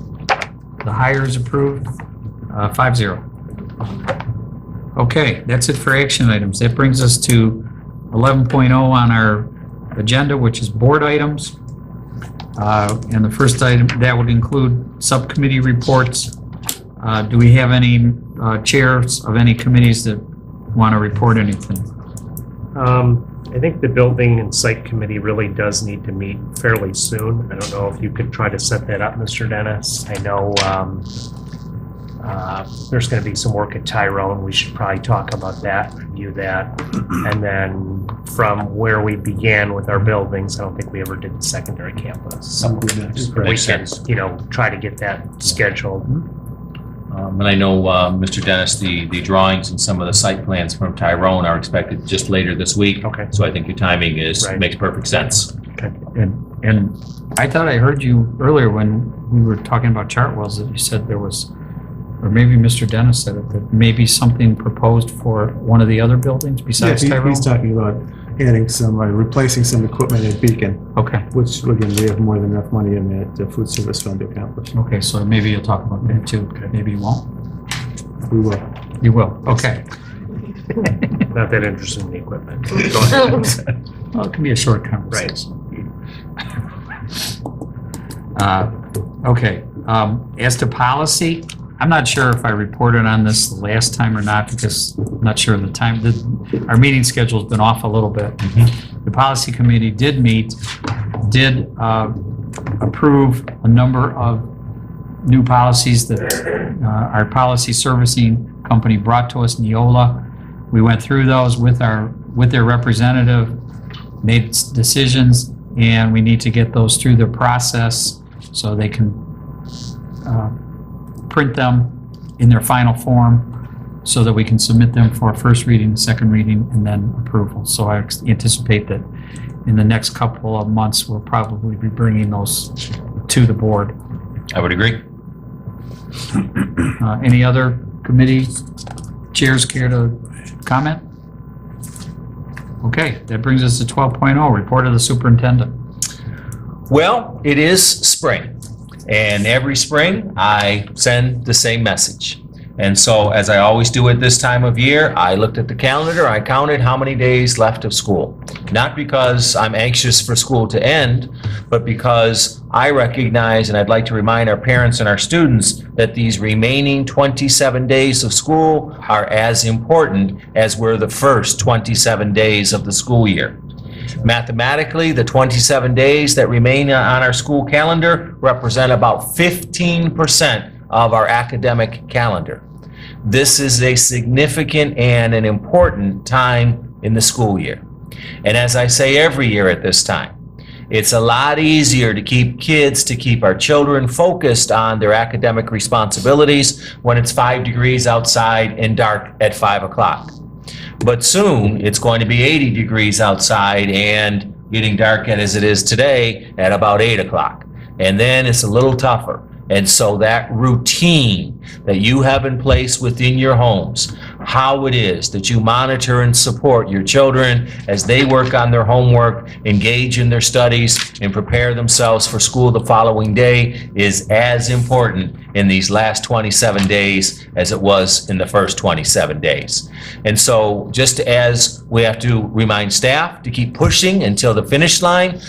Speaker 1: The hire is approved, 5-0. Okay, that's it for action items. That brings us to 11.0 on our agenda, which is board items. And the first item, that would include subcommittee reports. Do we have any chairs of any committees that want to report anything?
Speaker 4: I think the building and site committee really does need to meet fairly soon. I don't know if you could try to set that up, Mr. Dennis. I know there's going to be some work at Tyrone. We should probably talk about that, review that. And then from where we began with our buildings, I don't think we ever did the secondary campus. We can, try to get that scheduled.
Speaker 8: And I know, Mr. Dennis, the drawings and some of the site plans from Tyrone are expected just later this week.
Speaker 4: Okay.
Speaker 8: So I think your timing
Speaker 4: Right.
Speaker 8: makes perfect sense.
Speaker 4: Okay.
Speaker 1: And I thought I heard you earlier when we were talking about Chartwells that you said there was, or maybe Mr. Dennis said it, that maybe something proposed for one of the other buildings besides Tyrone?
Speaker 13: He's talking about adding some, replacing some equipment at Beacon,
Speaker 1: Okay,
Speaker 13: which, again, we have more than enough money in that food service fund to accomplish.
Speaker 1: okay, so maybe you'll talk about that too. Maybe you won't?
Speaker 13: We will.
Speaker 1: You will, okay.
Speaker 4: Not that interested in the equipment. Go ahead.
Speaker 1: Well, it can be a short conversation. Okay, as to policy, I'm not sure if I reported on this last time or not, because I'm not sure of the time. Our meeting schedule's been off a little bit. The policy committee did meet, did approve a number of new policies that our policy servicing company brought to us, Neola. We went through those with their representative, made decisions, and we need to get those through the process so they can print them in their final form so that we can submit them for first reading, second reading, and then approval. So I anticipate that in the next couple of months, we'll probably be bringing those to the board.
Speaker 8: I would agree.
Speaker 1: Any other committee chairs care to comment? Okay, that brings us to 12.0, report of the superintendent.
Speaker 8: Well, it is spring, and every spring I send the same message. And so, as I always do at this time of year, I looked at the calendar, I counted how many days left of school. Not because I'm anxious for school to end, but because I recognize, and I'd like to remind our parents and our students, that these remaining 27 days of school are as important as were the first 27 days of the school year. Mathematically, the 27 days that remain on our school calendar represent about 15% of our academic calendar. This is a significant and an important time in the school year. And as I say every year at this time, it's a lot easier to keep our children focused on their academic responsibilities when it's 5 degrees outside and dark at 5 o'clock. But soon, it's going to be 80 degrees outside and getting dark as it is today at about 8 o'clock. And then it's a little tougher. And so that routine that you have in place within your homes, how it is that you monitor and support your children as they work on their homework, engage in their studies, and prepare themselves for school the following day is as important in these last 27 days as it was in the first 27 days. And so just as we have to remind staff to keep pushing until the finish line,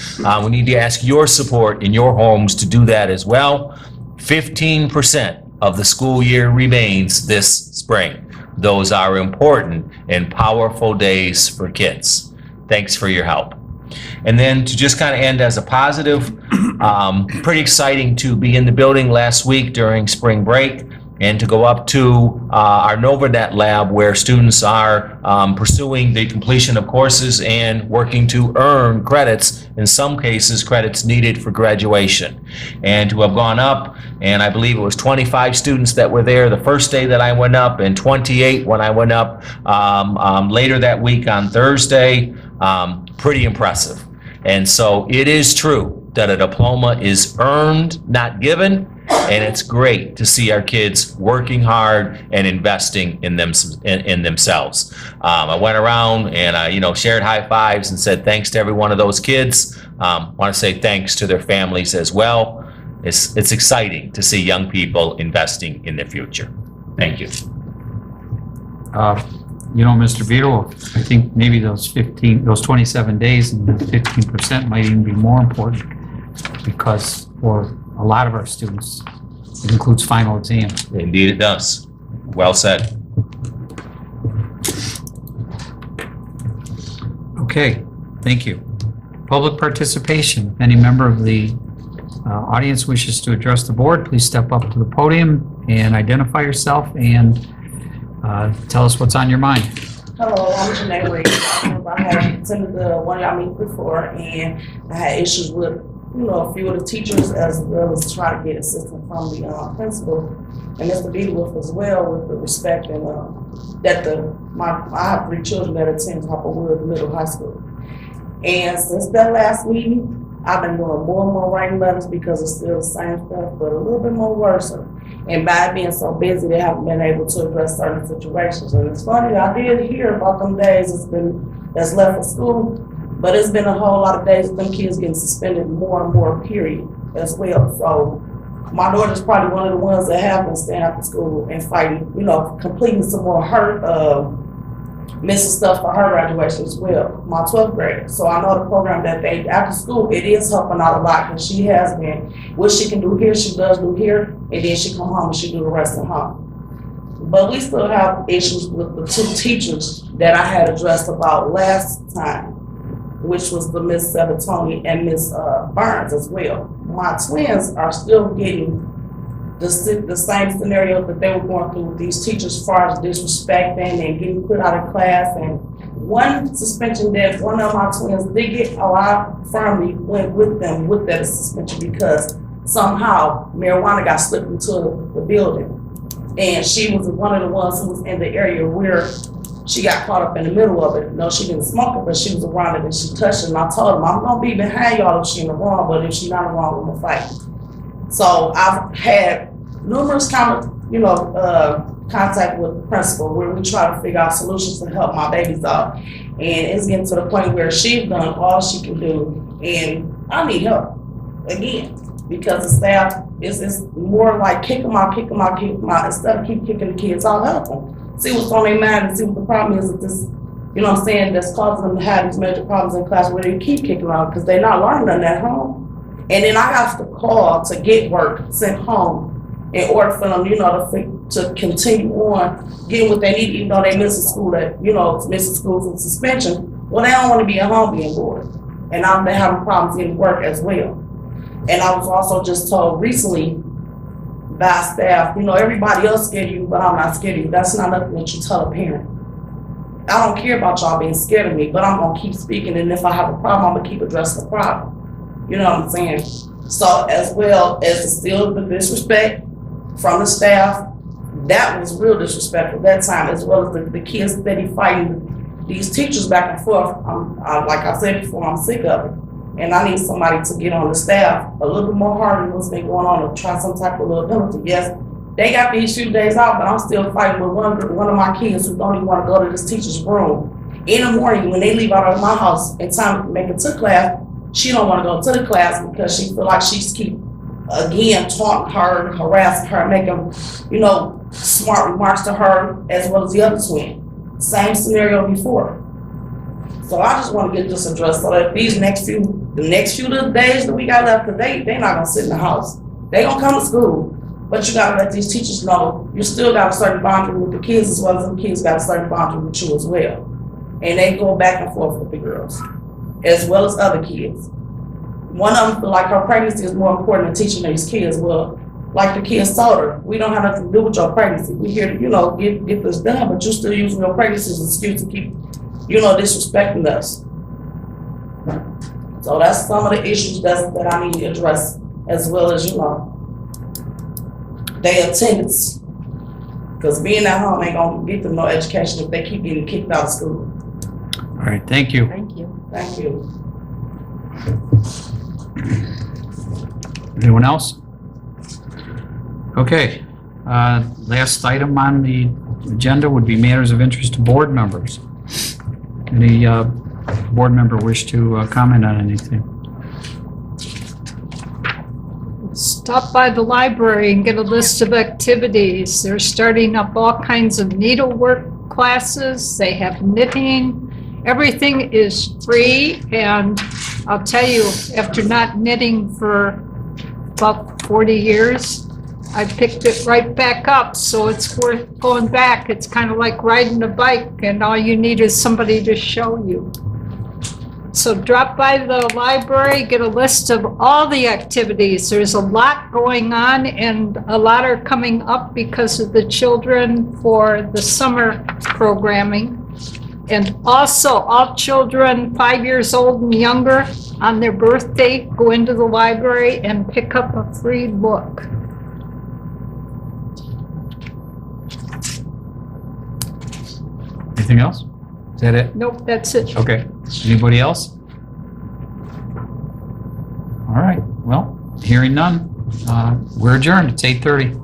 Speaker 8: we need to ask your support in your homes to do that as well. 15% of the school year remains this spring. Those are important and powerful days for kids. Thanks for your help. And then to just kind of end as a positive, pretty exciting to be in the building last week during spring break and to go up to our NovaNet lab where students are pursuing the completion of courses and working to earn credits, in some cases credits needed for graduation. And to have gone up, and I believe it was 25 students that were there the first day that I went up and 28 when I went up later that week on Thursday, pretty impressive. And so it is true that a diploma is earned, not given, and it's great to see our kids working hard and investing in themselves. I went around and I, shared high fives and said thanks to every one of those kids. Want to say thanks to their families as well. It's exciting to see young people investing in their future. Thank you.
Speaker 1: Mr. Vito, I think maybe those 27 days and the 15% might even be more important because for a lot of our students, it includes final exams.
Speaker 8: Indeed it does. Well said.
Speaker 1: Okay, thank you. Public participation. Any member of the audience wishes to address the board, please step up to the podium and identify yourself and tell us what's on your mind.
Speaker 15: Hello, I'm Janae Reed. I had attended the one y'all meet before, and I had issues with, a few of the teachers as well as try to get assistance from the principal and Mr. Beadworth as well with the respect and that I have 3 children that attend Harper Middle High School. And since that last meeting, I've been doing more and more writing letters because it's still the same stuff, but a little bit more worse. And by being so busy, they haven't been able to address certain situations. And it's funny, I did hear about them days that's left for school, but it's been a whole lot of days of them kids getting suspended more and more, period, as well. So my daughter's probably one of the ones that have been staying after school and fighting, completing some more missing stuff for her graduation as well, my 12th grader. So I know the program that they, after school, it is helping out a lot because she has been, what she can do here, she does do here, and then she come home and she do the rest at home. But we still have issues with the 2 teachers that I had addressed about last time, which was the Miss Sabatoni and Miss Burns as well. My twins are still getting the same scenario that they were going through with these teachers as far as disrespecting and getting put out of class. And one suspension that one of my twins did get, I firmly went with them with that suspension because somehow marijuana got slipped into the building. And she was one of the ones who was in the area where she got caught up in the middle of it. No, she didn't smoke it, but she was around it and she touched it. And I told them, I'm going to be behind y'all if she in the wrong, but if she's not in the wrong, we're going to fight. So I've had numerous contact with the principal where we try to figure out solutions to help my babies out. And it's getting to the point where she's done all she can do. And I need help again because the staff is more like kick them out. Instead of keep kicking the kids, I'll help them. See what's on their mind and see what the problem is with this, that's causing them to have these major problems in class where they keep kicking them out because they're not learning nothing at home. And then I have to call to get work sent home in order for them, to continue on getting what they need, even though they miss school missing schools and suspension. Well, they don't want to be at home being bored. And I've been having problems getting work as well. And I was also just told recently by staff, everybody else scared of you, but I'm not scared of you. That's not nothing that you tell a parent. I don't care about y'all being scared of me, but I'm going to keep speaking. And if I have a problem, I'm going to keep addressing the problem. You know what I'm saying? So as well as still the disrespect from the staff, that was real disrespectful that time, as well as the kids steady fighting these teachers back and forth. Like I said before, I'm sick of it. and I need somebody to get on the staff a little bit more hard than what's been going on to try some type of little penalty. Yes, they got these few days out, but I'm still fighting with one of my kids who don't even want to go to this teacher's room. In the morning, when they leave out of my house and time to make it to class, she don't want to go to the class because she feel like she's keep, again, taunting her, harassing her, making, smart remarks to her as well as the other twin. Same scenario before. So I just want to get this addressed so that the next few little days that we got left, because they not gonna sit in the house. They gonna come to school, but you gotta let these teachers know you still got a certain boundary with the kids as well as the kids got a certain boundary with you as well. And they go back and forth with the girls, as well as other kids. One of them feel like her pregnancy is more important than teaching these kids. Well, like the kids told her, we don't have nothing to do with your pregnancy. We here to, get this done, but you're still using your pregnancy as an excuse to keep, disrespecting us. So that's some of the issues that I need to address, as well as, their attendance. Because being at home ain't gonna get them no education if they keep getting kicked out of school.
Speaker 1: All right, thank you.
Speaker 6: Thank you.
Speaker 15: Thank you.
Speaker 1: Anyone else? Okay, last item on the agenda would be matters of interest to board members. Any board member wish to comment on anything?
Speaker 3: Stop by the library and get a list of activities. They're starting up all kinds of needlework classes. They have knitting. Everything is free, and I'll tell you, after not knitting for about 40 years, I picked it right back up, so it's worth going back. It's kind of like riding a bike, and all you need is somebody to show you. So drop by the library, get a list of all the activities. There's a lot going on, and a lot are coming up because of the children for the summer programming. And also, all children 5 years old and younger, on their birthday, go into the library and pick up a free book.
Speaker 1: Anything else? Is that it?
Speaker 3: Nope, that's it.
Speaker 1: Okay. Anybody else? All right. Well, hearing none, we're adjourned. It's 8:30.